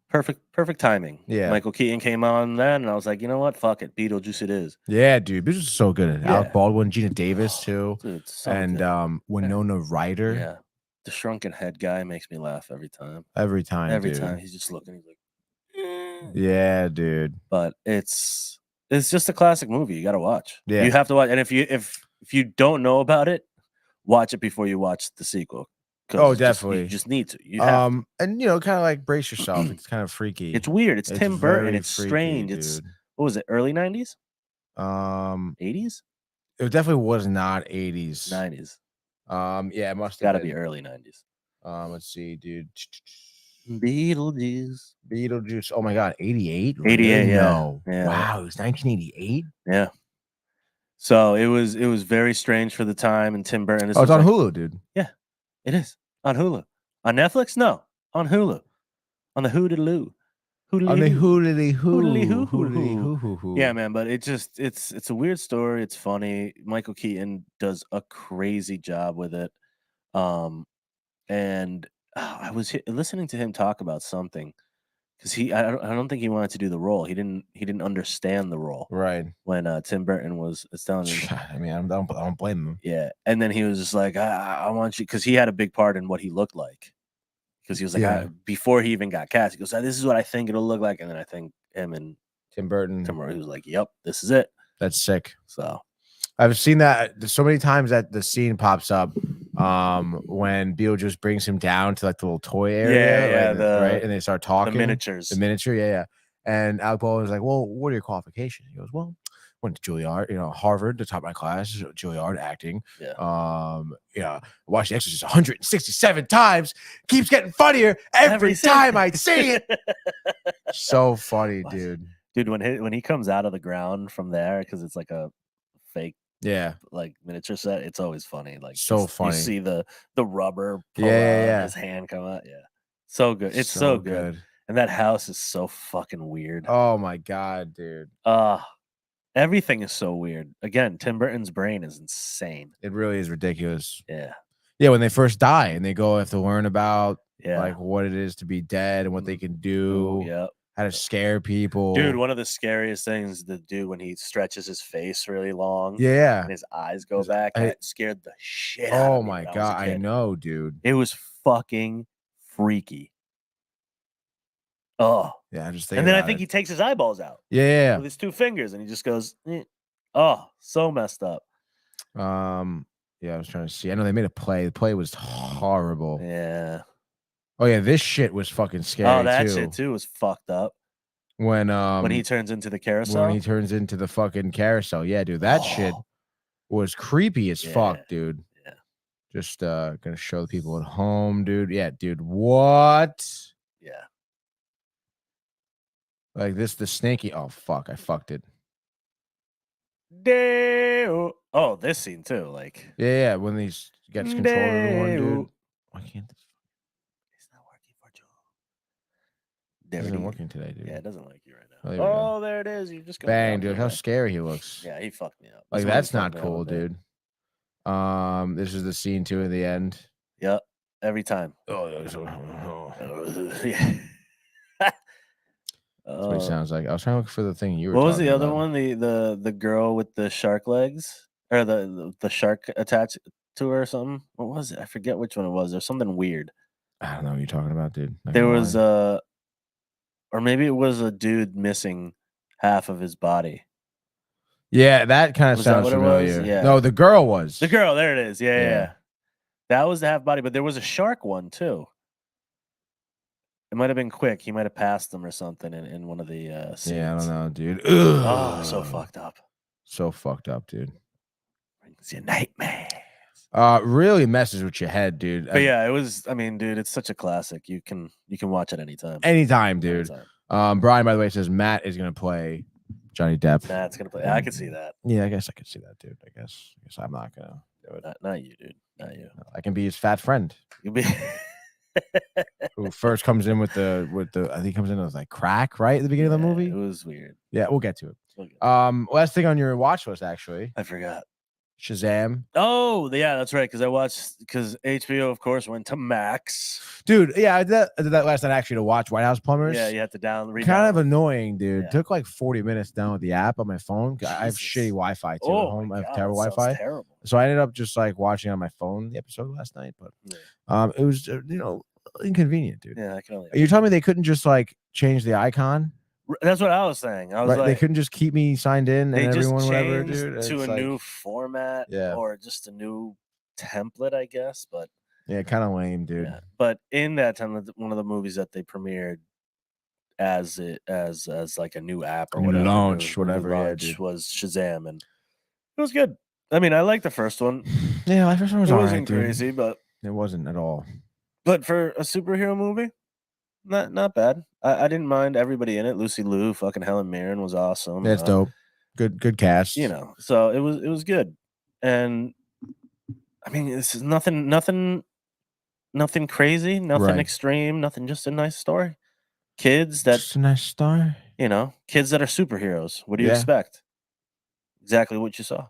perfect timing. Yeah. Michael Keaton came on then, and I was like, you know what? Fuck it. Beetlejuice it is. Yeah, dude. This is so good. Yeah. Alec Baldwin, Gina Davis too. Dude, so and good. Winona Ryder. Yeah. The shrunken head guy makes me laugh every time. Every time, Every dude. time he's just looking, he's like, yeah, dude. But it's just a classic movie. You got to watch. Yeah. You have to watch. And if you don't know about it, watch it before you watch the sequel. Oh, definitely. You just need to. You have to. And kind of like brace yourself. It's kind of freaky. It's weird. It's Tim Burton. It's freaky, strange. dude. It's what was it? Early 90s? 80s? It definitely was not 80s. 90s. Yeah, it must have got to be early 90s. Let's see, dude. Beetlejuice. Oh my god, 88? 88, really? yeah. No. Yeah. Wow, it was 1988? Yeah. So it was very strange for the time, and Tim Burton. It's on Hulu, dude. Yeah, it is on Hulu. On Netflix? No, on Hulu. On the Hootaloo. On the Hoo. Yeah, man, but it's a weird story. It's funny. Michael Keaton does a crazy job with it. And I was listening to him talk about something because I don't think he wanted to do the role. He didn't understand the role. Right. When Tim Burton was telling him. I mean, I don't blame him. Yeah, and then he was just like, I want you, because he had a big part in what he looked like. Because he was like, before he even got cast, he goes, "This is what I think it'll look like," and then I think him and Tim Burton, he was like, "Yep, this is it." That's sick. So I've seen that so many times that the scene pops up when Beetlejuice brings him down to like the little toy area, right, and they start talking. The miniatures, yeah. And Alec Baldwin was like, "Well, what are your qualifications?" He goes, "Well, went to Juilliard, Harvard, the top of my class, Juilliard acting. Yeah. Watched The Exorcist 167 times. Keeps getting funnier every time I see it." So funny, dude. Dude, when he comes out of the ground from there, because it's like a fake, like miniature set, it's always funny. Like so funny. You see the rubber pull out, his hand come out. Yeah, so good. It's so good. And that house is so fucking weird. Oh my god, dude. Everything is so weird. Again, Tim Burton's brain is insane. It really is ridiculous. Yeah. Yeah, when they first die and they go have to learn about like what it is to be dead and what they can do. Yeah. How to scare people. Dude, one of the scariest things to do when he stretches his face really long. Yeah. And his eyes go back. That scared the shit out of me. Oh my god, I know, dude. It was fucking freaky. Oh. Yeah, I just think. And then I think he takes his eyeballs out. Yeah. With his two fingers, and he just goes, oh, so messed up. Yeah, I was trying to see. I know they made a play. The play was horrible. Yeah. Oh yeah, this shit was fucking scary. Oh, that shit too was fucked up. When he turns into the carousel. When he turns into the fucking carousel. Yeah, dude. That shit was creepy as fuck, dude. Yeah. Just gonna show the people at home, dude. Yeah, dude. What? Yeah. Like this, the snaky. Oh fuck, I fucked it. Oh, this scene too. Like yeah, when he gets control of everyone, dude. Why can't this? It's not working for Joe. It isn't working today, dude. Yeah, it doesn't like you right now. Oh, there it is. You just bang, dude. How scary he looks. Yeah, he fucked me up. Like that's not cool, dude. This is the scene too in the end. Yep, every time. Oh, yeah. That's what it sounds like. I was trying to look for the thing you were. What was the other one? The girl with the shark legs, or the shark attached to her or something. What was it? I forget which one it was. There's something weird. I don't know what you're talking about, dude. Not There gonna was lie. or maybe it was a dude missing half of his body. Yeah, that kind of Was that sounds what it was? familiar. Yeah. No, the girl was. The girl, there it is. Yeah, yeah, Yeah. yeah. That was the half body, but there was a shark one too. It might have been quick. He might have passed them or something in one of the scenes. Yeah, I don't know, dude. Oh, so fucked up. So fucked up, dude. Brings you nightmares. Really messes with your head, dude. But yeah, it was. I mean, dude, it's such a classic. You can watch it anytime. Anytime, dude. Anytime. Brian, by the way, says Matt is gonna play Johnny Depp. Matt's gonna play. I could see that. Yeah, I guess I could see that, dude. I guess I'm not gonna do it. Not you, dude. Not you. I can be his fat friend. You'll be. Who first comes in with the I think he comes in with like crack right at the beginning of the movie. It was weird. Yeah, we'll get to it. Last thing on your watch list, actually. I forgot. Shazam. Oh, yeah, that's right. Because HBO, of course, went to Max. Dude, yeah, I did that last night actually to watch White House Plumbers. Yeah, you had to Kind of annoying, dude. Yeah. Took like 40 minutes down with the app on my phone. I have shitty Wi-Fi too at home. I have terrible Wi-Fi. Terrible. So I ended up just like watching on my phone the episode last night. But it was inconvenient, dude. Yeah, I can only. You're telling me they couldn't just like change the icon? That's what I was saying. I was like, they couldn't just keep me signed in and everyone whatever, dude. To a new format, or just a new template, I guess. But yeah, kind of lame, dude. Yeah. But in that time, one of the movies that they premiered as like a new app or whatever, launch was Shazam, and it was good. I mean, I like the first one. Yeah, the first one was it alright, wasn't crazy, but it wasn't at all. But for a superhero movie, not bad. I didn't mind everybody in it. Lucy Liu, fucking Helen Mirren was awesome. That's dope. Good cast. So it was good. And I mean, this is nothing crazy, nothing extreme, nothing. Just a nice story. Kids that just a nice story. Kids that are superheroes. What do you expect? Exactly what you saw.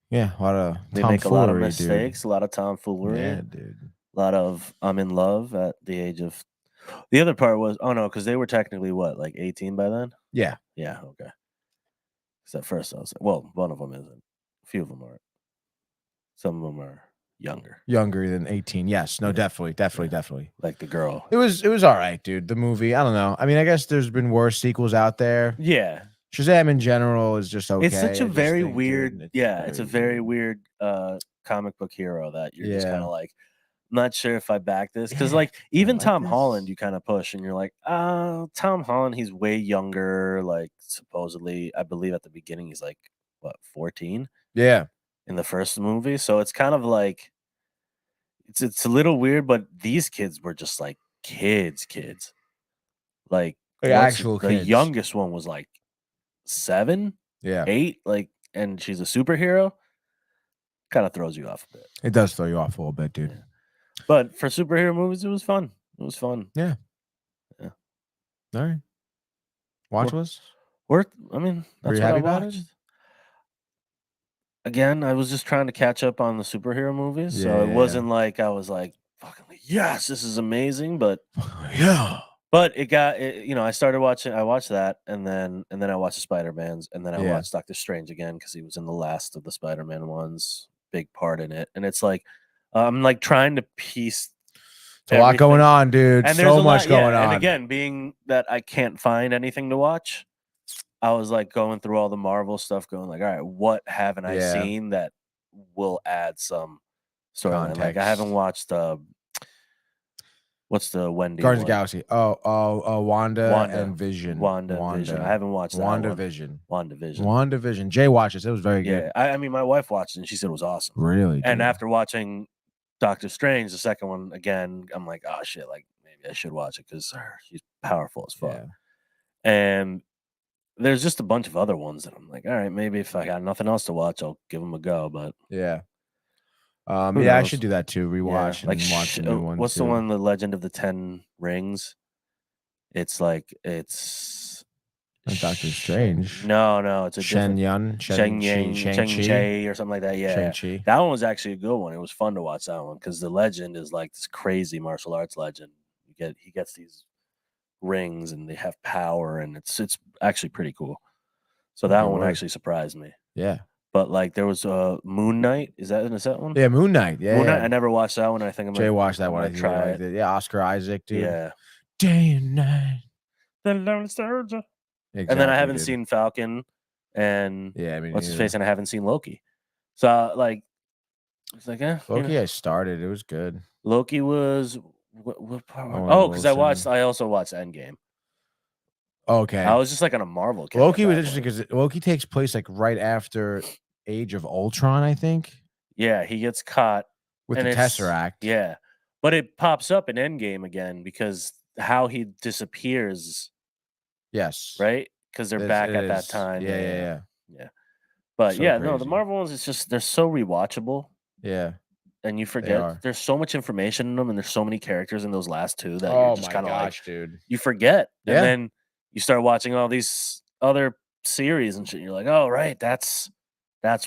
Yeah, a lot of they make a lot of mistakes, dude. A lot of tomfoolery. Yeah, dude. A lot of I'm in love at the age of. The other part was because they were technically what, like 18 by then? Yeah. Yeah. Okay. Because at first I was like, well, one of them isn't. A few of them aren't. Some of them are younger than 18. Yes. No. Definitely. Like the girl. It was all right, dude. The movie. I don't know. I mean, I guess there's been worse sequels out there. Yeah. Shazam in general is just okay. It's such a very weird. It's a very weird comic book hero that you're just kind of like. Not sure if I back this because like even Tom Holland you kind of push and you're like Tom Holland, he's way younger, like supposedly I believe at the beginning he's like what 14 in the first movie, so it's kind of like it's a little weird, but these kids were just like kids like actual the kids. youngest one was like 7 8 like, and she's a superhero. Kind of throws you off a bit. It does throw you off a little bit, dude. But for superhero movies, it was fun. Yeah. All right. Watch list? I mean, that's were you happy about it? Again, I was just trying to catch up on the superhero movies. So it wasn't like I was like, fucking yes, this is amazing. But But it got I started watching. I watched that, and then I watched the Spider-Mans, and then I watched Doctor Strange again because he was in the last of the Spider-Man ones, big part in it. And it's like I'm like trying to piece. It's a lot going on, dude. And so much going on. And again, being that I can't find anything to watch, I was like going through all the Marvel stuff, going like, all right, what haven't I seen that will add some storyline? Like I haven't watched what's the Wendy Guardians of the Galaxy? Wanda and Vision. Wanda. I haven't watched that WandaVision. Jay watched it. It was very good. I mean, my wife watched it and she said it was awesome. Really? And after watching Doctor Strange, the second one again, I'm like, oh shit, like maybe I should watch it because she's powerful as fuck. Yeah. And there's just a bunch of other ones that I'm like, all right, maybe if I got nothing else to watch, I'll give them a go. But I should do that too. Rewatch and watch the new one. What's the one? The Legend of the 10 Rings. It's like Doctor Strange. No, it's a Shen Yun, Shang-Chi or something like that. Yeah, Shang-Chi. That one was actually a good one. It was fun to watch that one because the legend is like this crazy martial arts legend. He gets these rings and they have power, and it's actually pretty cool. So that one actually surprised me. Yeah. But like there was Moon Knight. Is that one? Yeah, Moon Knight. Yeah, Moon yeah. Knight. I never watched that one. I think I'm Jay gonna watched that one. I might think try like it. yeah, Oscar Isaac, dude. Yeah. Day and night. The Lone Soldier. Exactly, And then I haven't dude. seen Falcon and Yeah, I mean, what's his face, and I haven't seen Loki. So like, it's like, Loki, I started. It was good. Loki was what part? Owen Oh, because Wilson. I also watched Endgame. Okay. I was just like on a Marvel kick. Loki was interesting because Loki takes place like right after Age of Ultron, I think. Yeah, he gets caught with the Tesseract. Yeah, but it pops up in Endgame again because how he disappears. Yes. Right? Because they're back at that time. Yeah. But So yeah, crazy. no, the Marvel ones, it's just they're so rewatchable. Yeah. And you forget there's so much information in them, and there's so many characters in those last two that you're just kind of like, dude. You forget. Yeah. And then you start watching all these other series and shit. And you're like, oh right, that's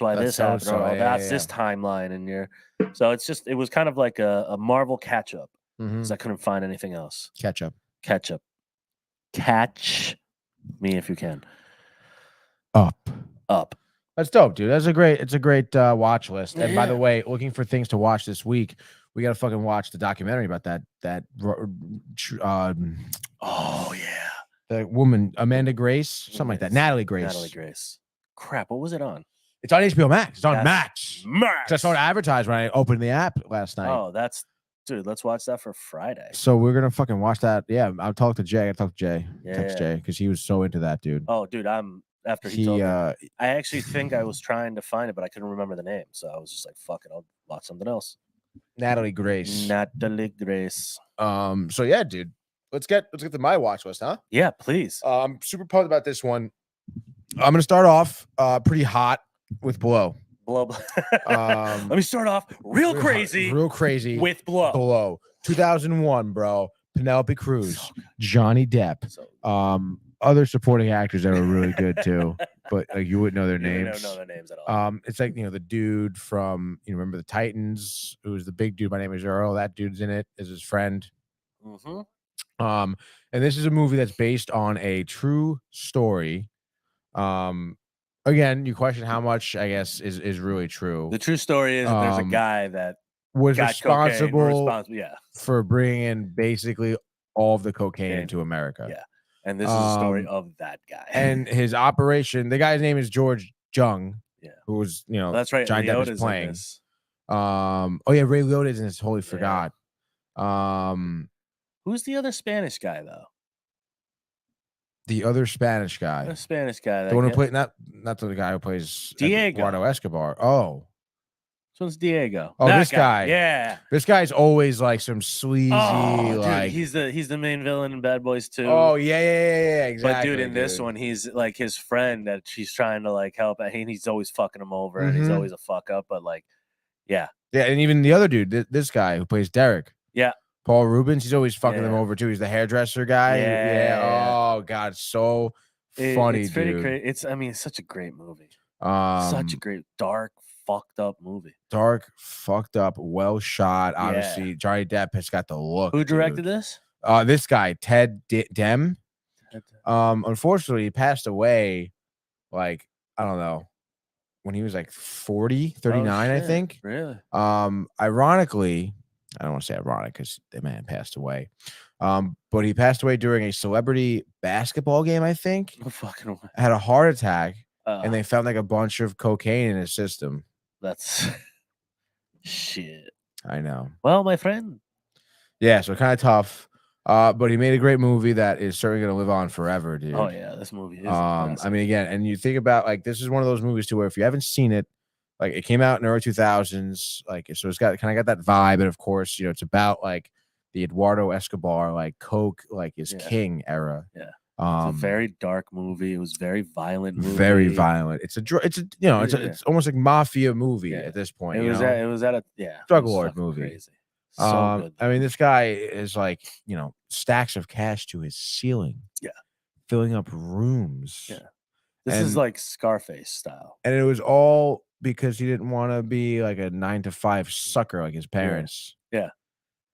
why this happened. Or that's this timeline. And so it was kind of like a Marvel catch up. Because I couldn't find anything else. Catch up. Catch me if you can. Up. That's dope, dude. It's a great watch list. And by the way, looking for things to watch this week, we got to fucking watch the documentary about that oh yeah, the woman Amanda Grace, something like that. Natalie Grace. Crap, what was it on? It's on HBO Max. It's on Max. Max. I saw it advertised when I opened the app last night. Oh, dude, let's watch that for Friday. So we're gonna fucking watch that. Yeah, I'll talk to Jay. Text Jay because he was so into that, dude. Oh, dude, after he told me. I actually think I was trying to find it, but I couldn't remember the name. So I was just like, fuck it, I'll watch something else. Natalie Grace. So yeah, dude. Let's get to my watch list, huh? Yeah, please. I'm super pumped about this one. I'm gonna start off pretty hot with Blow. Let me start off real crazy with Blow. Blow. 2001, bro. Penelope Cruz, Johnny Depp. Other supporting actors that were really good too, but you wouldn't know their names. Don't know their names at all. It's like the dude from remember the Titans, who was the big dude. My name is Earl. That dude's in it as his friend. And this is a movie that's based on a true story. Again, you question how much I guess is really true. The true story is that there's a guy that was responsible for bringing basically all of the cocaine into America. Yeah. And this is a story of that guy. And his operation, the guy's name is George Jung. Yeah. Who was, that's right. Johnny Depp is playing. Oh yeah, Ray Liotta's in this. Totally forgot. Who's the other Spanish guy though? The other Spanish guy. The Spanish guy. The one who played not the guy who plays Diego. Eduardo Escobar. Oh. This one's Diego. Oh, this guy. Yeah. This guy's always like some sleazy, dude, he's the main villain in Bad Boys 2. Oh, yeah, exactly. But dude, in this one, he's like his friend that she's trying to like help, and he's always fucking him over, and he's always a fuck up. But like, yeah, and even the other dude, this guy who plays Derek, Paul Rubens, he's always fucking them over too. He's the hairdresser guy. Oh god, so funny, it's dude. Pretty crazy. It's such a great movie. Such a great dark, fucked up movie. Dark, fucked up, well shot. Obviously, Johnny Depp has got the look. Who directed this? This guy, Ted Dem. Unfortunately, he passed away. Like I don't know when he was like 39, I think. Really? Ironically, I don't want to say ironic because the man passed away. But he passed away during a celebrity basketball game, I think. No fucking way. Had a heart attack, and they found like a bunch of cocaine in his system. That's shit. I know. Well, my friend. Yeah, so kind of tough. But he made a great movie that is certainly going to live on forever, dude. Oh yeah, this movie is. I mean, again, and you think about like this is one of those movies too where if you haven't seen it, like it came out in the early 2000s, like so it's got kind of got that vibe, and of course, it's about like the Eduardo Escobar, like coke, like his king era. Yeah. It's a very dark movie. It was very violent movie. Very violent. It's it's almost like mafia movie at this point. It was at a drug lord movie. Crazy. So good. I mean, this guy is like, stacks of cash to his ceiling. Yeah. Filling up rooms. Yeah. This is like Scarface style. And it was all because he didn't want to be like a 9-to-5 sucker like his parents. Yeah.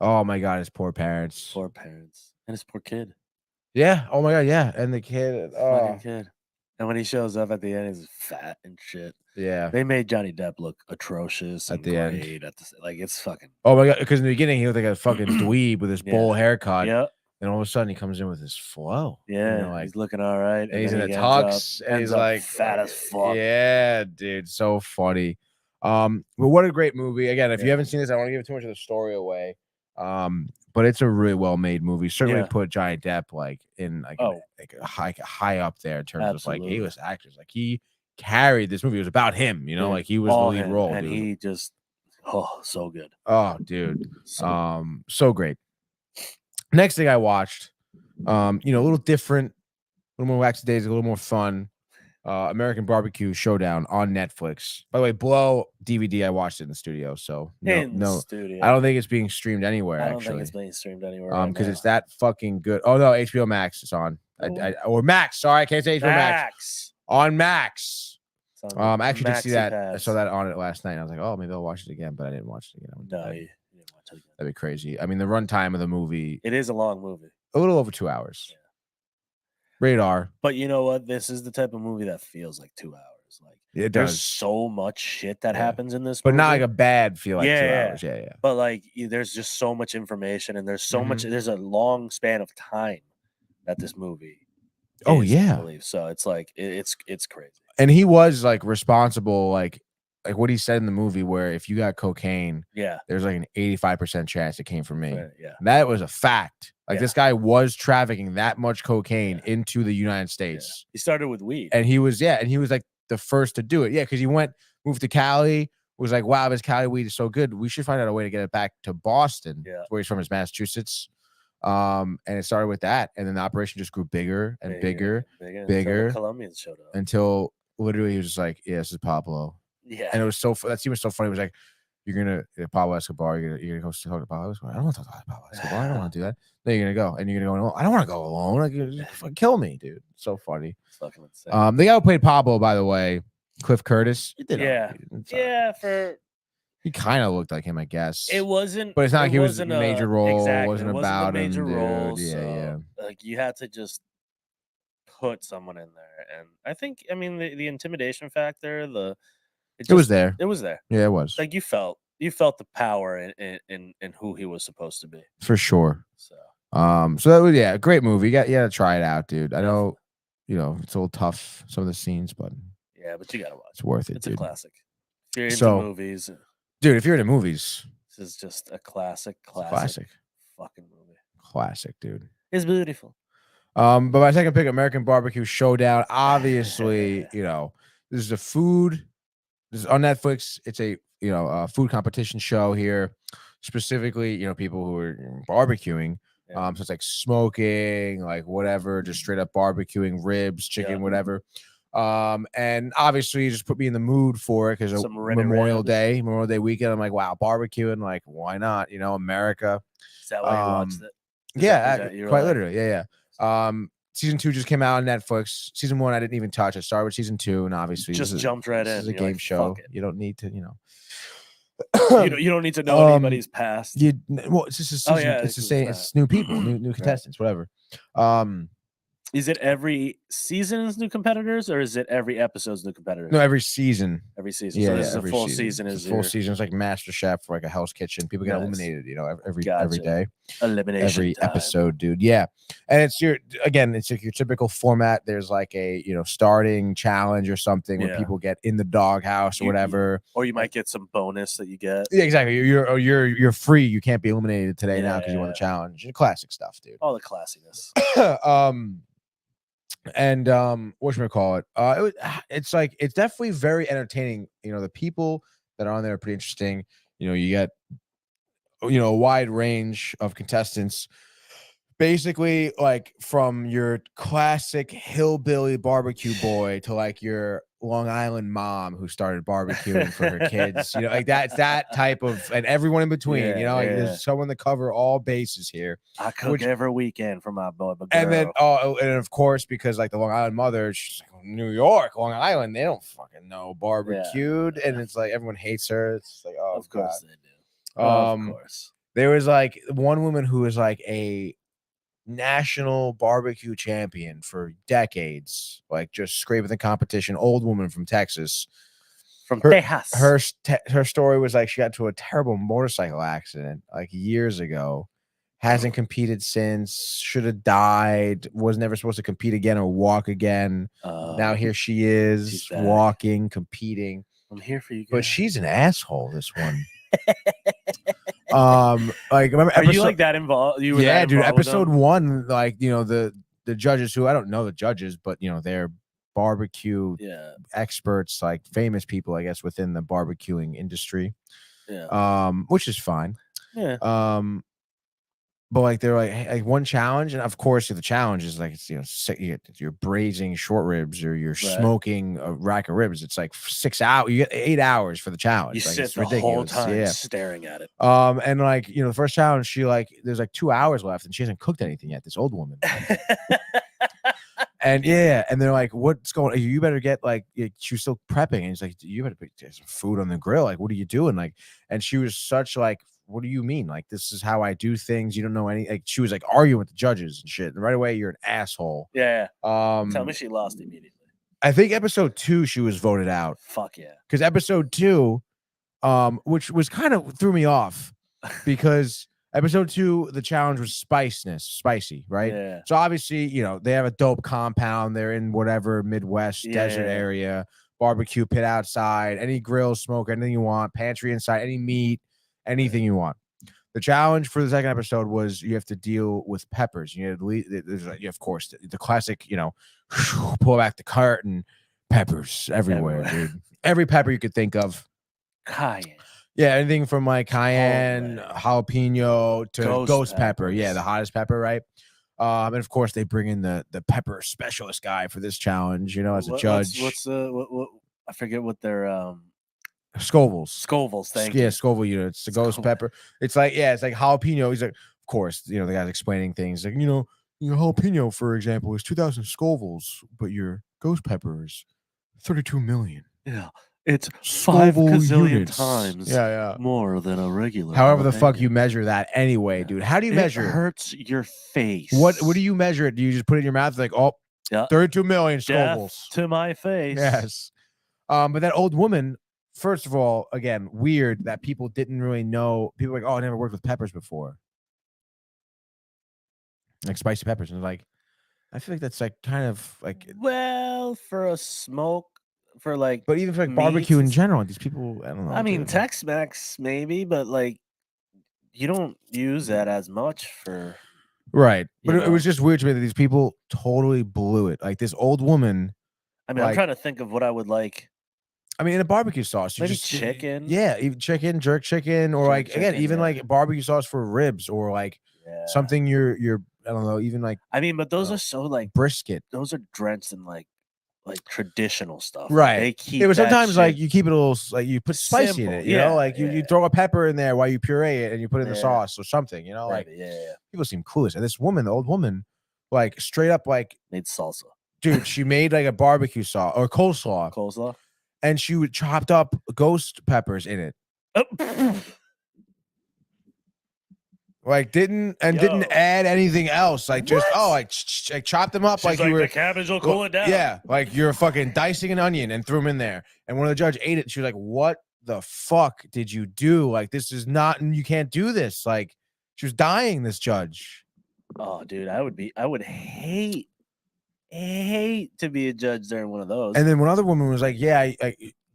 Oh my God, his poor parents. Poor parents. And his poor kid. Yeah. Oh my God. Yeah. And the kid. Fucking kid. And when he shows up at the end, he's fat and shit. Yeah. They made Johnny Depp look atrocious At and the end. great at the like it's fucking. Oh my god! Because in the beginning he looked like a fucking dweeb with his bowl haircut. Yeah. And all of a sudden he comes in with his flow. Yeah, and you're like, he's looking all right. And he's in then the he tux, and ends he's up like fat as fuck. Yeah, dude, so funny. But what a great movie. Again, if you haven't seen this, I don't want to give too much of the story away. But it's a really well made movie. Certainly put Johnny Depp like in like, high up there in terms of like A-list actors. Like he carried this movie. It was about him, you know, like he was the lead role, and dude. he just so good. Oh, dude. So great. Next thing I watched, a little different, a little more waxy days, a little more fun. American Barbecue Showdown on Netflix. By the way, Blow DVD. I watched it in the studio, so no, studio. I don't think it's being streamed anywhere. I don't think it's being streamed anywhere. Because it's that fucking good. Oh no, HBO Max is on. Or Max. Sorry, I can't say HBO Max. On Max. I actually did see that. I saw that on it last night. And I was like, oh, maybe I'll watch it again, but I didn't watch it again. No, you didn't watch it again. That'd be crazy. I mean, the runtime of the movie. It is a long movie. A little over 2 hours. Yeah. Radar. But you know what? This is the type of movie that feels like 2 hours. Like there's so much shit that happens in this movie. But not like a bad feel like 2 hours. Yeah. But like there's just so much information and there's so much, there's a long span of time that this movie is, I believe. So it's like it's crazy. And he was like responsible, like what he said in the movie, where if you got cocaine, there's like an 85% chance it came from me. Yeah. That was a fact. Like this guy was trafficking that much cocaine into the United States. He started with weed. And he was like the first to do it. Yeah, because he moved to Cali, was like, wow, this Cali weed is so good. We should find out a way to get it back to Boston, where he's from, is Massachusetts. And it started with that. And then the operation just grew bigger and bigger. Until the Colombians showed up. Until literally he was just like, yeah, this is Pablo. Yeah. And it was so, that scene was so funny. It was like, you're gonna Pablo Escobar. You're gonna go talk to Pablo Escobar. I don't want to talk to Pablo Escobar. I don't want to do that. Then you're gonna go, and you're gonna go. I don't want to go alone. Like, you kill me, dude. So funny. It's fucking insane. The guy who played Pablo, by the way, Cliff Curtis. He did. He kind of looked like him, I guess. It wasn't, but it's not like he was a major role. Exactly. It wasn't about him, major role. Yeah. Like you had to just put someone in there, and I think, I mean, the intimidation factor, it was there. It was there. Yeah, it was. Like you felt the power in who he was supposed to be. For sure. So that was a great movie. You got to try it out, dude. I know, it's a little tough, some of the scenes, but but you gotta watch. It's worth it. It's a classic. If you're into movies, dude. If you're into movies, this is just a classic fucking movie. Classic, dude. It's beautiful. But my second pick, American Barbecue Showdown. Obviously, this is a food. This is on Netflix. It's a food competition show here, specifically people who are barbecuing. So it's like smoking, like whatever, just straight up barbecuing ribs, chicken, whatever. And obviously, you just put me in the mood for it because of Memorial Day weekend. I'm like, wow, barbecuing, like why not? America. Is that why you watched it? Quite literally, yeah. Season 2 just came out on Netflix. Season 1 I didn't even touch. I started with season 2, and obviously just jumped right in. This is a game show. You don't need to, you don't need to know anybody's past. It's just a season. It's the same. It's new people, new contestants, whatever. Is it every season's new competitors, or is it every episode's new competitors? No, every season. Every season. So this is a full season. It's a full season. It's like Master Chef for like a Hell's Kitchen. People get eliminated, every day. Elimination. Every time. episode, dude. Yeah. And it's like your typical format. There's like a starting challenge or something where people get in the doghouse or whatever. Or you might get some bonus that you get. Yeah, exactly. You're free. You can't be eliminated today now because you won the challenge. Classic stuff, dude. All the classiness. And whatchamacallit, it's definitely very entertaining. The people that are on there are pretty interesting. You get a wide range of contestants, basically like from your classic hillbilly barbecue boy to like your Long Island mom who started barbecuing for her kids, like that's that type of, and everyone in between, there's someone to cover all bases here. I cook every weekend for my boy, my girl. And then, and of course, because like the Long Island mother, she's like, New York, Long Island, they don't fucking know barbecued, and it's like everyone hates her. It's like, oh, of course God. they do. Of course. There was like one woman who was like a national barbecue champion for decades, like just scraping the competition. Old woman from Texas. From Tejas. Her story was like she got into a terrible motorcycle accident like years ago. Hasn't competed since. Should have died. Was never supposed to compete again or walk again. Now here she is walking, competing. I'm here for you guys. But she's an asshole. This one. Like remember? Are you like that involved? You were yeah, that dude. involved Episode 1, like the judges who I don't know the judges, but they're barbecue experts, like famous people, I guess, within the barbecuing industry. Yeah. Which is fine. Yeah. But like they're like one challenge, and of course the challenge is like you're braising short ribs or you're smoking a rack of ribs. It's like 6 hours. You get 8 hours for the challenge. You like, sit the whole time staring at it. And like the first challenge, she there's like 2 hours left, and she hasn't cooked anything yet. This old woman. And and they're like, "What's going on? You better get like." She was still prepping, and he's like, "You better put some food on the grill. Like, what are you doing?" Like, and she was such like, "What do you mean? Like, this is how I do things. You don't know any." Like, she was like arguing with the judges and shit. And right away, you're an asshole. Yeah. Tell me she lost immediately. I think episode 2 she was voted out. Fuck yeah. Because episode 2, which was kind of threw me off because. Episode 2, the challenge was spicy, right? Yeah. So obviously, they have a dope compound. They're in whatever Midwest desert area, barbecue pit outside, any grill, smoke, anything you want, pantry inside, any meat, anything you want. The challenge for the second episode was you have to deal with peppers. You have to of course, the classic, pull back the curtain, peppers everywhere, dude. Every pepper you could think of. Cayenne. Yeah, anything from like cayenne, jalapeno to ghost pepper. Yeah, the hottest pepper, right? And of course they bring in the pepper specialist guy for this challenge, as a judge. What's what I forget what their Scovilles, thank you. Yeah, Scoville units. The ghost pepper. It's like it's like jalapeno. He's like, of course, the guy's explaining things like, your jalapeno, for example, is 2,000 Scovilles, but your ghost pepper is 32 million. Yeah. It's 5 gazillion times more than a regular. However the fuck you measure that anyway, dude. How do you measure it? It hurts your face. What do you measure it? Do you just put it in your mouth like, 32 million Scovilles to my face? Yes. But that old woman, first of all, again, weird that people didn't really know. People were like, I never worked with peppers before. Like spicy peppers. And like, I feel like that's like kind of like, well, for a smoke. For like, but even for like barbecue in general, these people, I don't know. I mean, Tex-Mex maybe, but like, you don't use that as much for right. But it was just weird to me that these people totally blew it. Like this old woman. I mean, I'm trying to think of what I would like. I mean, in a barbecue sauce, maybe just chicken. Yeah, even chicken, jerk chicken, or even like barbecue sauce for ribs, or like something you're I don't know, even like. I mean, but those are so like brisket. Those are drenched in like traditional stuff, right? They keep but sometimes like you keep it a little like you put spicy simple. in it, like you throw a pepper in there while you puree it and you put it in the sauce or something, like people seem clueless. And this woman, the old woman, like straight up like made salsa, dude. She made like a barbecue sauce or coleslaw, and she would chopped up ghost peppers in it. Like didn't add anything else. Like just like chop them up. She's like you were the cabbage will cool it down. Yeah, like you're fucking dicing an onion and threw them in there. And when the judge ate it, she was like, "What the fuck did you do? Like this is not. You can't do this." Like she was dying. This judge. Oh, dude, I would hate to be a judge during one of those. And then one other woman was like, "Yeah,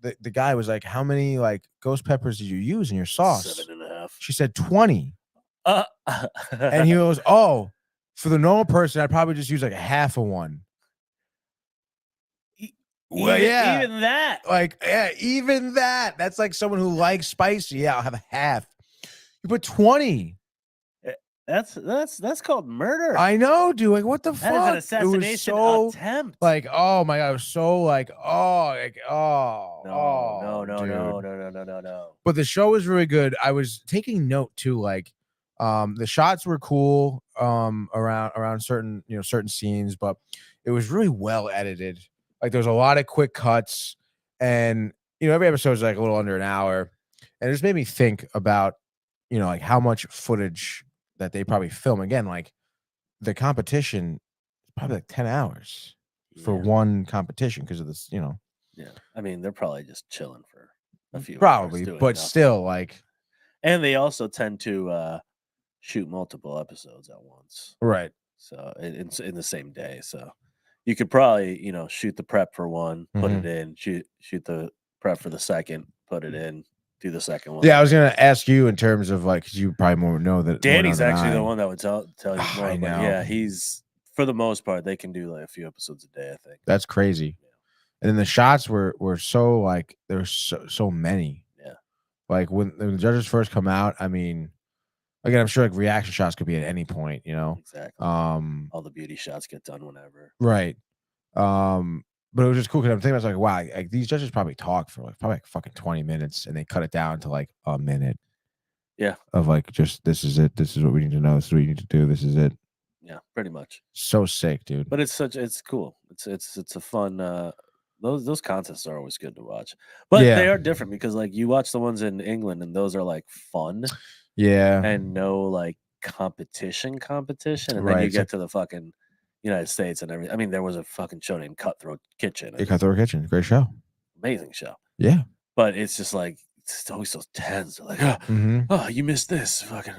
the guy was like, how many like ghost peppers did you use in your sauce?" 7.5. She said 20. And he goes, "Oh, for the normal person, I'd probably just use like half of one." Well, even that. Like, even that. That's like someone who likes spicy. Yeah, I'll have a half. You put 20. That's called murder. I know, dude. Like, what the fuck? That is an assassination attempt. Like, oh my god, I was so like, no. But the show was really good. I was taking note too, like. The shots were cool around certain certain scenes, but it was really well edited. Like there was a lot of quick cuts, and every episode is like a little under an hour, and it just made me think about like how much footage that they probably film. Again, like the competition is probably like 10 hours for Yeah. one competition because of this, Yeah, I mean, they're probably just chilling for a few probably, hours doing but nothing. still, like, and they also tend to shoot multiple episodes at once, right. so in the same day. So you could probably shoot the prep for one, put it in, shoot the prep for the second, put it in, do the second one. Yeah, I was gonna ask you in terms of like, because you probably more know that. Danny's actually the one that would tell you more. I But know. yeah, he's for the most part they can do like a few episodes a day. I think That's crazy. And then the shots were so like there's so many. Yeah. Like when the judges first come out, I mean, again, I'm sure like reaction shots could be at any point, Exactly. All the beauty shots get done whenever. Right. But it was just cool because I'm thinking, I was like, wow, like these judges probably talk for like fucking 20 minutes and they cut it down to like a minute. Yeah. Of like just this is it. This is what we need to know. This is what you need to do. This is it. Yeah, pretty much. So sick, dude. But it's cool. It's a fun those contests are always good to watch. But they are different because like you watch the ones in England and those are like fun. Yeah. And no like competition. And then you get to the fucking United States and everything. I mean, there was a fucking show named Cutthroat Kitchen. Cutthroat Kitchen, great show. Amazing show. Yeah. But it's just like it's always so tense. Like, oh, you missed this. Fucking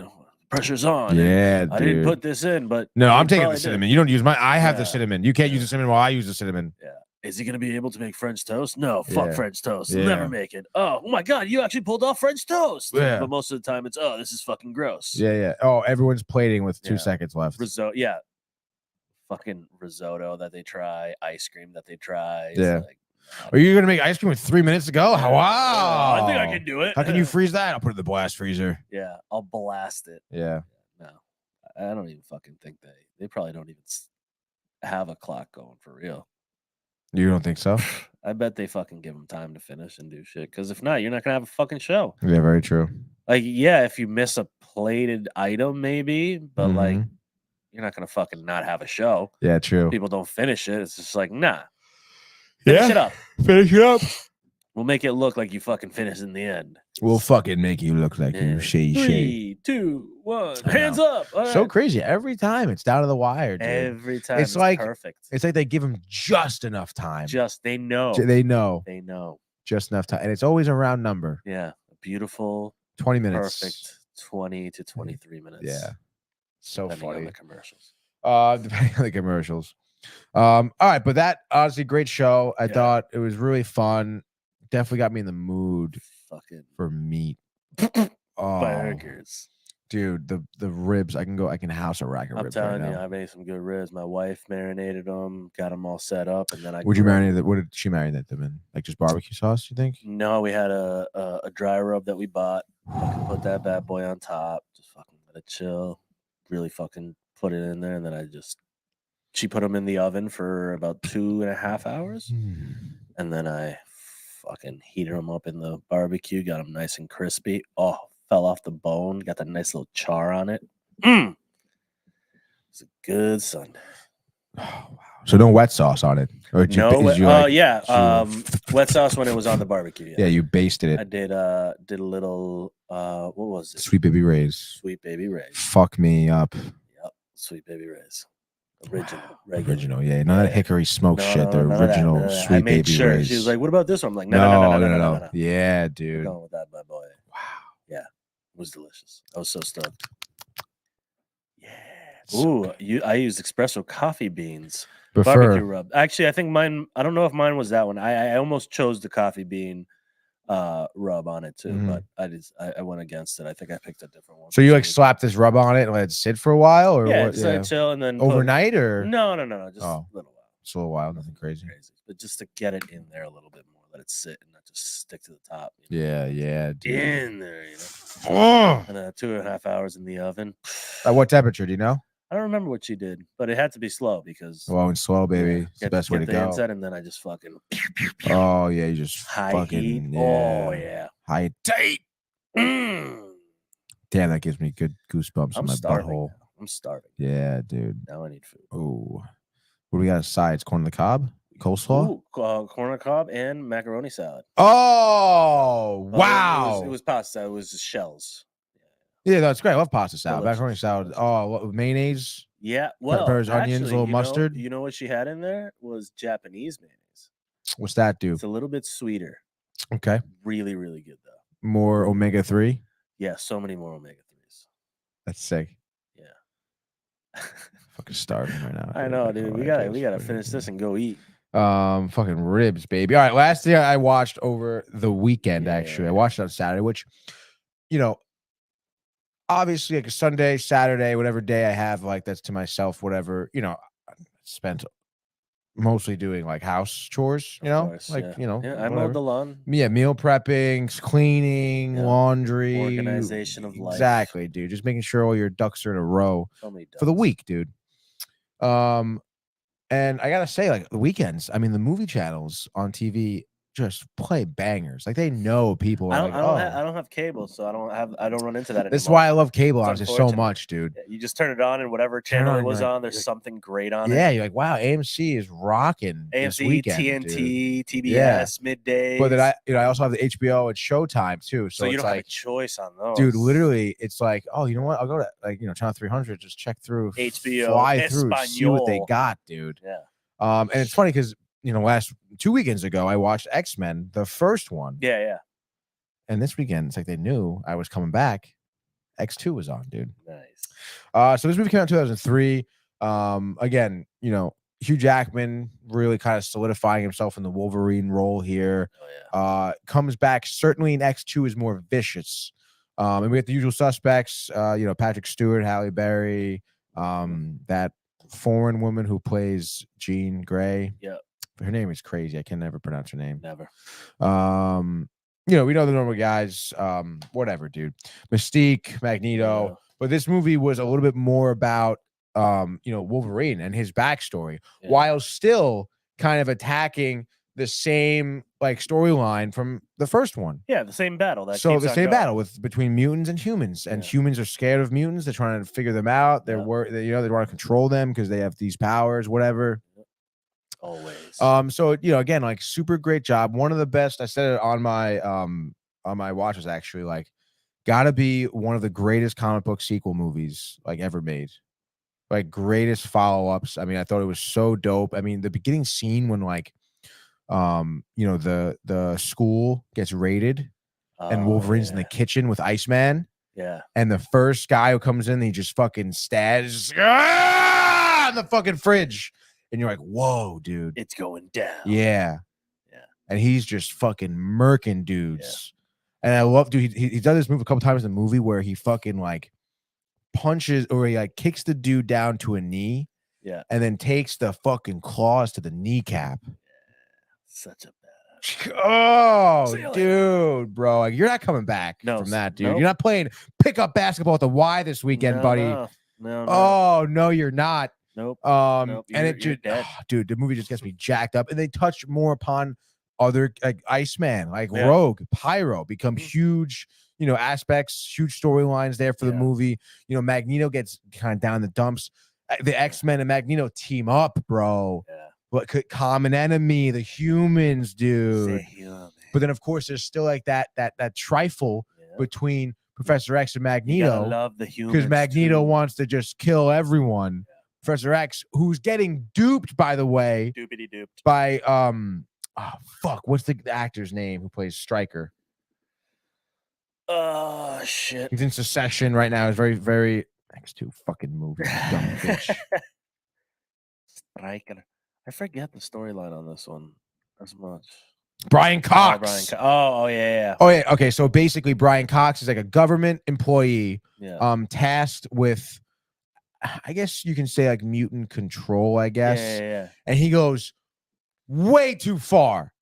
pressure's on. Yeah, I didn't put this in, but no, I'm taking the cinnamon. You don't use I have the cinnamon. You can't use the cinnamon while I use the cinnamon. Yeah. Is he gonna be able to make French toast? No, fuck French toast. Yeah. He'll never make it. Oh my god, you actually pulled off French toast. Yeah. But most of the time it's this is fucking gross. Yeah. Oh, everyone's plating with 2 seconds left. Risotto, fucking risotto that they try, ice cream that they try. Yeah. Like, are you gonna make ice cream with 3 minutes to go? Wow. I think I can do it. How can you freeze that? I'll put it in the blast freezer. Yeah, I'll blast it. Yeah. No, I don't even fucking think they probably don't even have a clock going for real. You don't think so? I bet they fucking give them time to finish and do shit. Because if not, you're not gonna have a fucking show. Yeah, very true. Like, yeah, if you miss a plated item, maybe, but like, you're not gonna fucking not have a show. Yeah, true. People don't finish it. It's just like, nah. Finish it up. Finish it up. We'll make it look like you fucking finished in the end. We'll fucking make you look like you say. 3, 2, 1. Hands up. So crazy. Every time it's down to the wire, dude. Every time it's like perfect. It's like they give them just enough time. They know. They know. They know. Just enough time. And it's always a round number. Yeah. A beautiful 20 minutes. Perfect 20 to 23 minutes. Yeah. So depending funny. On the commercials. Depending on the commercials. All right, but that honestly great show. I thought it was really fun. Definitely got me in the mood for meat. Burgers. Dude, the ribs. I can house a rack of ribs. I'm telling right you, now. I made some good ribs. My wife marinated them, got them all set up, and then I. Would you marinate that? What did she marinate them in? Like just barbecue sauce? You think? No, we had a dry rub that we bought. Fucking put that bad boy on top. Just fucking let it chill. Really fucking put it in there, and then she put them in the oven for about 2.5 hours, and then I fucking heated them up in the barbecue. Got them nice and crispy. Oh. Fell off the bone, got that nice little char on it. It's a good Sunday. Oh, wow. So no wet sauce on it? Or no, wet sauce when it was on the barbecue. Yeah, you basted it. I did a little, what was it? Sweet Baby Ray's. Sweet Baby Ray's. Fuck me up. Yep, Sweet Baby Ray's. Original, regular. Yeah, not that hickory smoke shit. The original Sweet Baby Ray's. She was like, "What about this one?" I'm like, "No. Yeah, dude. I'm going with that, my boy. Wow. Yeah. Was delicious. I was so stoked. Yeah. Ooh, I used espresso coffee beans. Barbecue rub. Actually, I think mine. I don't know if mine was that one. I almost chose the coffee bean rub on it too, but I went against it. I think I picked a different one. So you like slapped this rub on it and let it sit for a while, or yeah, what? Just let it chill and then overnight, or no, just a little while. Just a little while, nothing crazy. But just to get it in there a little bit more, let it sit and not just stick to the top. Yeah, dude. In there, and 2.5 hours in the oven. At what temperature? Do you know? I don't remember what she did, but it had to be slow because slow and slow, baby. It's the best way to go. Inside, and then I just fucking. Oh yeah, you just high fucking. Heat. Yeah. Oh yeah. High tight. Damn, that gives me good goosebumps in my butthole. I'm starving. Yeah, dude. Now I need food. Oh, what do we got aside? It's corn on the cob, coleslaw. Ooh, corn on the cob and macaroni salad. Oh wow! It was pasta. It was just shells. Yeah, that's great. I love pasta salad, macaroni salad. Oh, mayonnaise. Yeah, well, Peppers, onions, a actually, little mustard. you know what she had in there was Japanese mayonnaise. What's that do? It's a little bit sweeter. Okay. Really, really good though. More omega-3. Yeah, so many more omega-3s. That's sick. Yeah. Fucking starving right now. I know, dude. We gotta finish this and go eat. Fucking ribs, baby. All right, last thing I watched over the weekend. Actually, I watched it on Saturday, which, you know, obviously like a Sunday, Saturday, whatever day I have, like that's to myself, whatever, you know, I spent mostly doing like house chores, you know, course, like, yeah. you know, Yeah, I mowed the lawn. yeah, meal prepping, cleaning, laundry, organization of life. Exactly, dude. Just making sure all your ducks are in a row So many for the ducks. week, dude. And I gotta say, like the weekends, I mean, the movie channels on TV just play bangers. Like they know people are I don't have cable, so I don't run into that anymore. That's why I love cable honestly so unfortunate. much, dude. Yeah, you just turn it on and whatever channel it was on, there's something great on it. Yeah, you're like, wow, AMC is rocking this AMC, weekend, TNT, dude. TBS, middays. But then I also have the HBO and Showtime too. So you it's don't have like a choice on those. dude, literally, it's like, oh, you know what? I'll go to like, you know, channel 300, just check through HBO, fly through, see what they got, dude. Yeah. And it's funny because, you know, last 2 weekends ago, I watched X-Men, the first one. Yeah, yeah. And this weekend, it's like they knew I was coming back. X2 was on, dude. Nice. So this movie came out in 2003. Again, you know, Hugh Jackman really kind of solidifying himself in the Wolverine role here. Oh, yeah. Comes back. Certainly in X2 is more vicious. And we get the usual suspects, you know, Patrick Stewart, Halle Berry, that foreign woman who plays Jean Grey. Yeah. Her name is crazy. I can never pronounce her name. Never. You know, we know the normal guys. Whatever, dude. Mystique, Magneto. Yeah. But this movie was a little bit more about you know, Wolverine and his backstory, while still kind of attacking the same like storyline from the first one. Yeah, the same battle. So the same battle between mutants and humans, and humans are scared of mutants. They're trying to figure them out. They want to control them because they have these powers, whatever. Always. So you know, again, like super great job. One of the best. I said it on my watch was actually like gotta be one of the greatest comic book sequel movies like ever made. Like greatest follow-ups. I mean, I thought it was so dope. I mean, the beginning scene when like you know, the school gets raided and Wolverine's in the kitchen with Iceman. Yeah. And the first guy who comes in, he just fucking stabs in the fucking fridge. And you're like, whoa, dude. It's going down. Yeah. Yeah. And he's just fucking murking dudes. Yeah. And I love, dude, he's done this move a couple times in the movie where he fucking like punches or he like kicks the dude down to a knee. Yeah. And then takes the fucking claws to the kneecap. Such a badass. Oh, dude, bro. Like, you're not coming back from that, dude. You're not playing pickup basketball at the Y this weekend, buddy. No. Oh, no, you're not. Nope. And it just, dude, the movie just gets me jacked up. And they touch more upon other like Iceman, like Rogue, Pyro become huge, you know, aspects, huge storylines there for the movie. You know, Magneto gets kind of down in the dumps. The X-Men and Magneto team up, bro. Yeah. But common enemy, the humans, dude. But then, of course, there's still like that trifle between Professor X and Magneto. You love the humans because Magneto wants to just kill everyone. Professor X, who's getting duped, by the way, duped by what's the actor's name who plays Stryker? Oh shit! He's in Succession right now. He's very, very thanks to fucking movie, dumb bitch. Stryker. I forget the storyline on this one as much. Brian Cox. Oh, yeah. Oh, yeah. Okay, so basically, Brian Cox is like a government employee, tasked with, I guess you can say like mutant control. I guess. Yeah. And he goes way too far.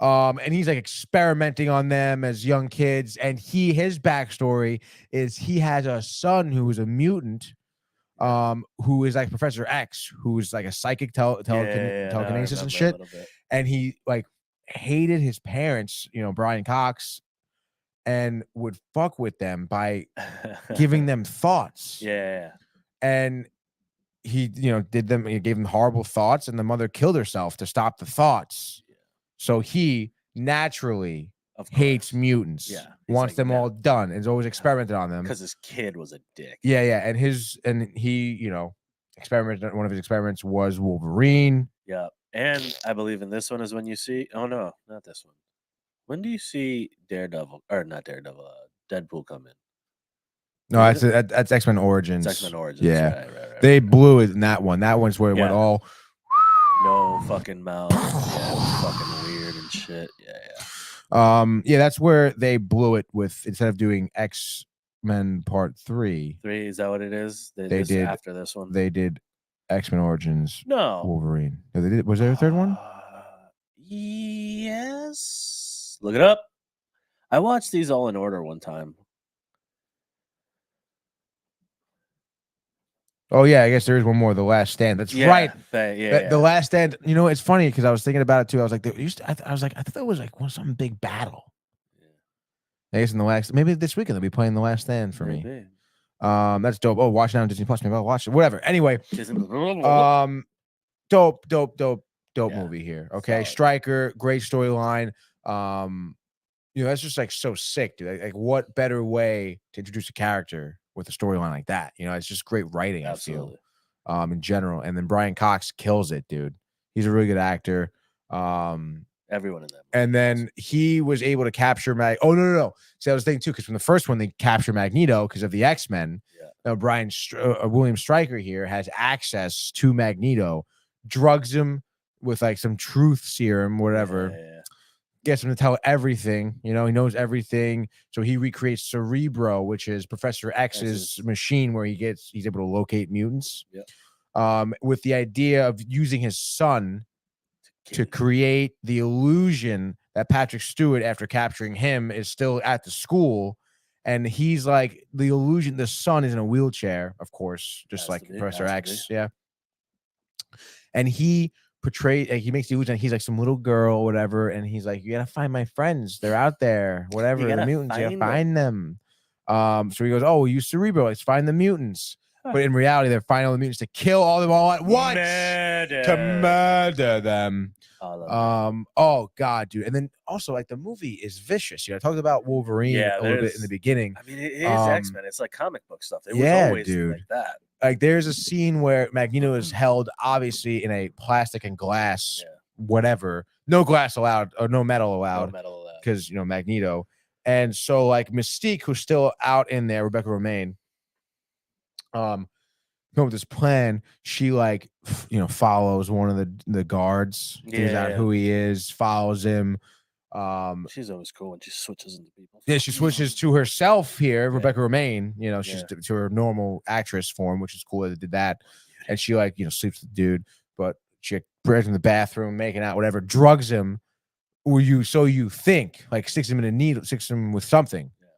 And he's like experimenting on them as young kids. And his backstory is he has a son who is a mutant. Who is like Professor X, who's like a psychic telekinesis and shit, and he like hated his parents, you know, Brian Cox, and would fuck with them by giving them thoughts. Yeah. And he, you know, he gave them horrible thoughts, and the mother killed herself to stop the thoughts. So he naturally hates mutants. Yeah. Wants them all done and is always experimented on them because his kid was a dick. Yeah. And he, you know, experiment. One of his experiments was Wolverine. Yeah, and I believe in this one is when you see. Oh no, not this one. When do you see Daredevil or not Daredevil? Deadpool come in. No, that's X-Men Origins. It's X-Men Origins. Yeah, right. They blew it in that one. That one's where it went all. No fucking mouth. Yeah, it was fucking weird and shit. Yeah. Yeah, that's where they blew it with instead of doing X-Men Part 3. 3, is that what it is? They did after this one. They did X-Men Origins. No. Wolverine. No, they did. Was there a third one? Yes. Look it up. I watched these all in order one time. Oh yeah, I guess there is one more. The Last Stand. That's right. The Last Stand. You know, it's funny because I was thinking about it too. I was like, I thought that was like some big battle. Yeah. I guess in the last, maybe this weekend they'll be playing The Last Stand for me. That's dope. Oh, watch it on Disney Plus. Maybe I'll watch it. Whatever. Anyway, dope movie here. Okay, solid. Stryker, great storyline. That's just like so sick, dude. Like, what better way to introduce a character with a storyline like that? It's just great writing. Absolutely. I feel, in general. And then Brian Cox kills it, dude. He's a really good actor. Everyone in that movie. And then he was able to capture Oh no. See, I was thinking too, because from the first one they capture Magneto because of the X-Men. Yeah. Now William Stryker here has access to Magneto, drugs him with like some truth serum, whatever. Yeah. Gets him to tell everything. He knows everything. So he recreates Cerebro, which is Professor X's machine where he's able to locate mutants. Yeah. With the idea of using his son to create the illusion that Patrick Stewart, after capturing him, is still at the school. And he's like, the illusion, the son is in a wheelchair, of course, just like Professor X. Yeah. And he makes the illusion he's like some little girl or whatever, and he's like, you gotta find my friends, they're out there, whatever, the mutants, you gotta find them. So he goes, oh, use Cerebro, let's find the mutants. But in reality, they're finding all the mutants to kill all of them all at once. To murder them. Oh god, dude. And then also, like, the movie is vicious. I talked about Wolverine a little bit in the beginning. I mean, it is X-Men. It's like comic book stuff. It was always like that. Like, there's a scene where Magneto is held, obviously, in a plastic and glass, whatever. No glass allowed, or no metal allowed. Because, Magneto. And so, like, Mystique, who's still out in there, Rebecca Romaine, come up with this plan. She, like, follows one of the guards, figures out who he is, follows him. She's always cool when she switches into people. Yeah, she switches to herself here, Rebecca Romaine. She's to her normal actress form, which is cool that they did that. And she sleeps with the dude, but she breaks in the bathroom, making out, whatever, drugs him, or you think, like, sticks him in a needle, sticks him with something. Yeah.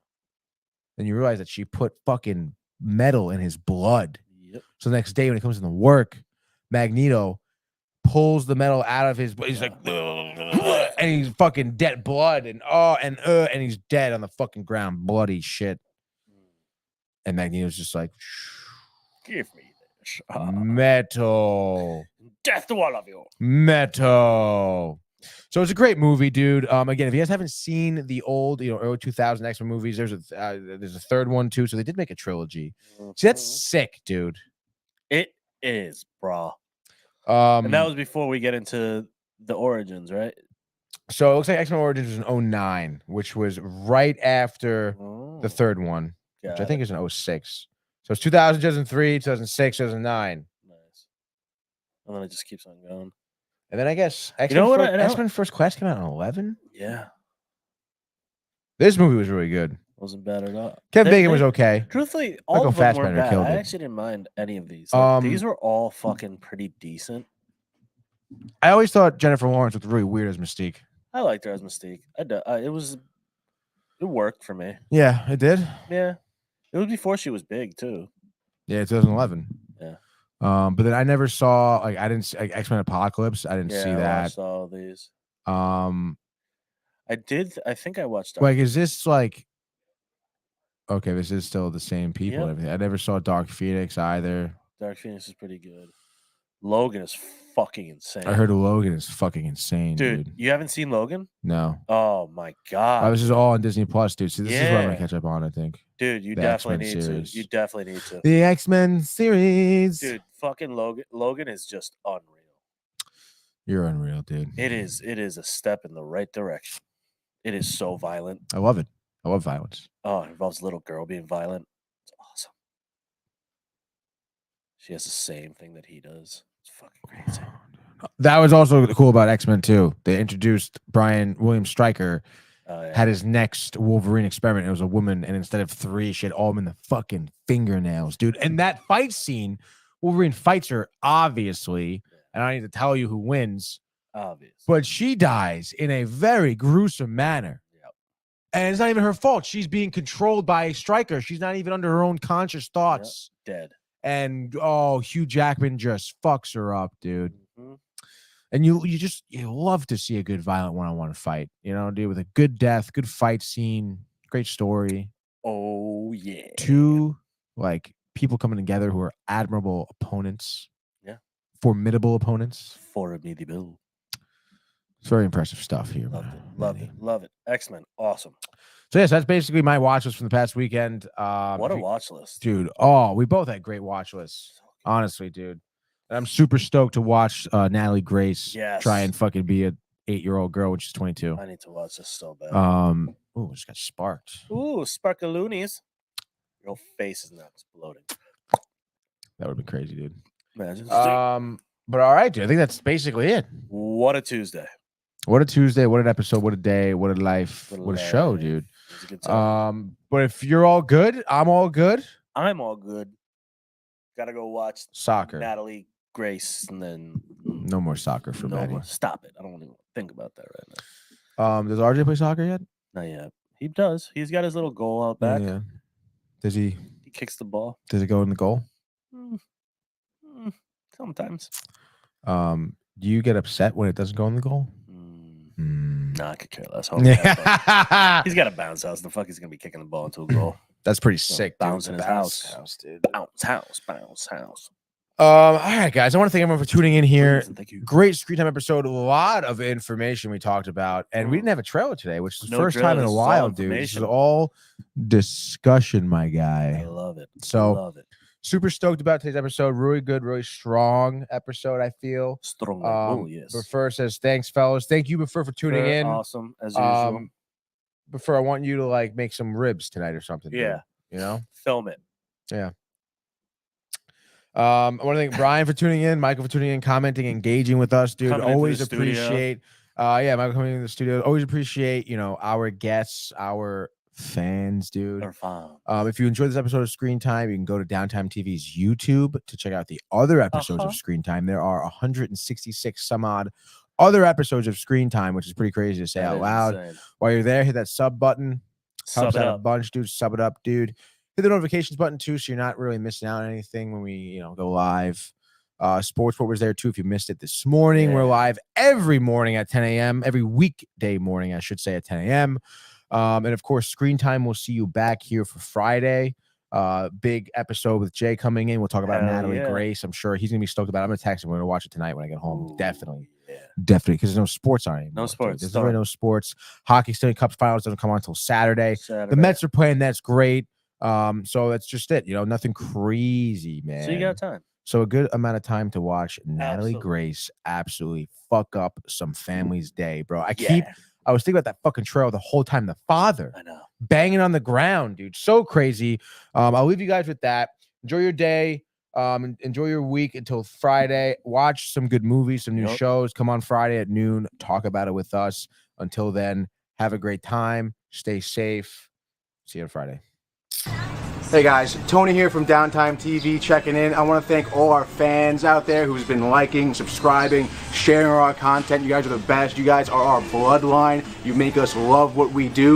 Then you realize that she put fucking metal in his blood. Yep. So the next day when he comes into work, Magneto pulls the metal out of his blood. He's like, and he's fucking dead blood, and he's dead on the fucking ground, bloody shit. And Magneto's just like, give me this. Metal. Death to all of you. Metal. So it's a great movie, dude. Again, if you guys haven't seen the old, early 2000 X-Men movies, there's a third one too. So they did make a trilogy. See, that's sick, dude. It is, bro. And that was before we get into the Origins, right? So it looks like X-Men Origins was in 2009, which was right after the third one, which I think is in 2006. So it's 2000, 2003, 2006, 2009. Nice. And then it just keeps on going. And then I guess X-Men First Class came out in 2011? Yeah. This movie was really good. Wasn't bad at all. Kevin Bacon was okay. Truthfully, all of them were bad. I actually didn't mind any of these. These were all fucking pretty decent. I always thought Jennifer Lawrence looked really weird as Mystique. I liked her as Mystique. It worked for me. Yeah, it did. Yeah, it was before she was big too. Yeah, 2011. Yeah. But then I never saw I didn't see X-Men Apocalypse. I didn't see that. I saw all these. I did. I think I watched. Like, is this like? Okay, this is still the same people. Yep. And everything. I never saw Dark Phoenix either. Dark Phoenix is pretty good. Logan is fucking insane. I heard Logan is fucking insane, dude. You haven't seen Logan? No. Oh my god. This is all on Disney Plus, dude. So this is what I'm gonna catch up on, I think. Dude, you definitely need to. You definitely need to. The X-Men series. Dude, fucking Logan is just unreal. You're unreal, dude. It is a step in the right direction. It is so violent. I love it. I love violence. Oh, it involves a little girl being violent. It's awesome. She has the same thing that he does. It's fucking crazy. That was also cool about X-Men too. They introduced Brian William Stryker. Had his next Wolverine experiment. It was a woman, and instead of 3, she had all them in the fucking fingernails, dude. And that fight scene, Wolverine fights her, obviously, and I don't need to tell you who wins. Obviously. But she dies in a very gruesome manner. Yep. And it's not even her fault. She's being controlled by Stryker. She's not even under her own conscious thoughts. Yep. Dead. And, Hugh Jackman just fucks her up, dude. Mm-hmm. And you love to see a good violent one-on-one fight, dude, with a good death, good fight scene, great story. Oh, yeah. 2, people coming together who are admirable opponents. Yeah. Formidable opponents. Formidable. It's very impressive stuff here. Love it. X-Men, awesome. So, yes, that's basically my watch list from the past weekend. What a watch list. Dude, we both had great watch lists. Honestly, dude. And I'm super stoked to watch Natalie Grace try and fucking be a 8-year-old girl when she's 22. I need to watch this so bad. Just got sparked. Ooh, sparkaloonies. Your face is not exploding. That would have been crazy, dude. Imagine. But all right, dude. I think that's basically it. What a Tuesday. What a Tuesday. What an episode. What a day. What a life. What a show, dude. It was a good time. But if you're all good, I'm all good. I'm all good. Gotta go watch soccer. Natalie Grace, and then no more soccer for Maddie. Stop it. I don't want to think about that right now. Does RJ play soccer yet? Not yet. He does. He's got his little goal out back. Yeah. Does he? He kicks the ball. Does it go in the goal? Sometimes. Do you get upset when it doesn't go in the goal? Nah, I could care less. He's got a bounce house. The fuck he's gonna be kicking the ball into a goal. That's pretty sick. Bounce in his house, dude. Bounce house. All right, guys. I want to thank everyone for tuning in here. Thank you. Great screen time episode. A lot of information we talked about, and we didn't have a trailer today, which is the first time in a while, dude. This is all discussion, my guy. I love it. Super stoked about today's episode. Really good, really strong episode, I feel. Strong. Yes. Buffer says, thanks, fellas. Thank you, Buffer, for tuning in. Awesome, as usual. Buffer, I want you to make some ribs tonight or something. Yeah. Dude, Film it. Yeah. I want to thank Brian for tuning in, Michael for tuning in, commenting, engaging with us, dude. Always appreciate. Michael coming into the studio. Always appreciate, our guests, our fans, dude. They're fun. If you enjoyed this episode of Screen Time, you can go to Downtime TV's YouTube to check out the other episodes of Screen Time. There are 166 some odd other episodes of Screen Time, which is pretty crazy to say out loud. Insane. While you're there, hit that sub button. Helps out a bunch, dude. Sub it up, dude. Hit the notifications button too, so you're not really missing out on anything when we, go live. Sportsport was there too. If you missed it this morning, we're live every morning at 10 a.m. Every weekday morning, I should say, at 10 a.m. And of course, Screen Time. We'll see you back here for Friday. Big episode with Jay coming in. We'll talk about Natalie Grace. I'm sure he's gonna be stoked about it. I'm gonna text him. We're gonna watch it tonight when I get home. Definitely. Definitely, because there's no sports on it. No sports. There's really no sports. Hockey Stanley Cup Finals doesn't come on until Saturday. The Mets are playing. That's great. So that's just it. Nothing crazy, man. So you got time. So a good amount of time to watch Natalie Grace absolutely fuck up some family's day, bro. I was thinking about that fucking trail the whole time. The father, I know, banging on the ground, dude. So crazy. I'll leave you guys with that. Enjoy your day. Enjoy your week until Friday. Watch some good movies, some new shows. Come on Friday at noon. Talk about it with us. Until then, have a great time. Stay safe. See you on Friday. Hey guys, Tony here from Downtime TV checking in. I want to thank all our fans out there who's been liking, subscribing, sharing our content. You guys are the best. You guys are our bloodline. You make us love what we do.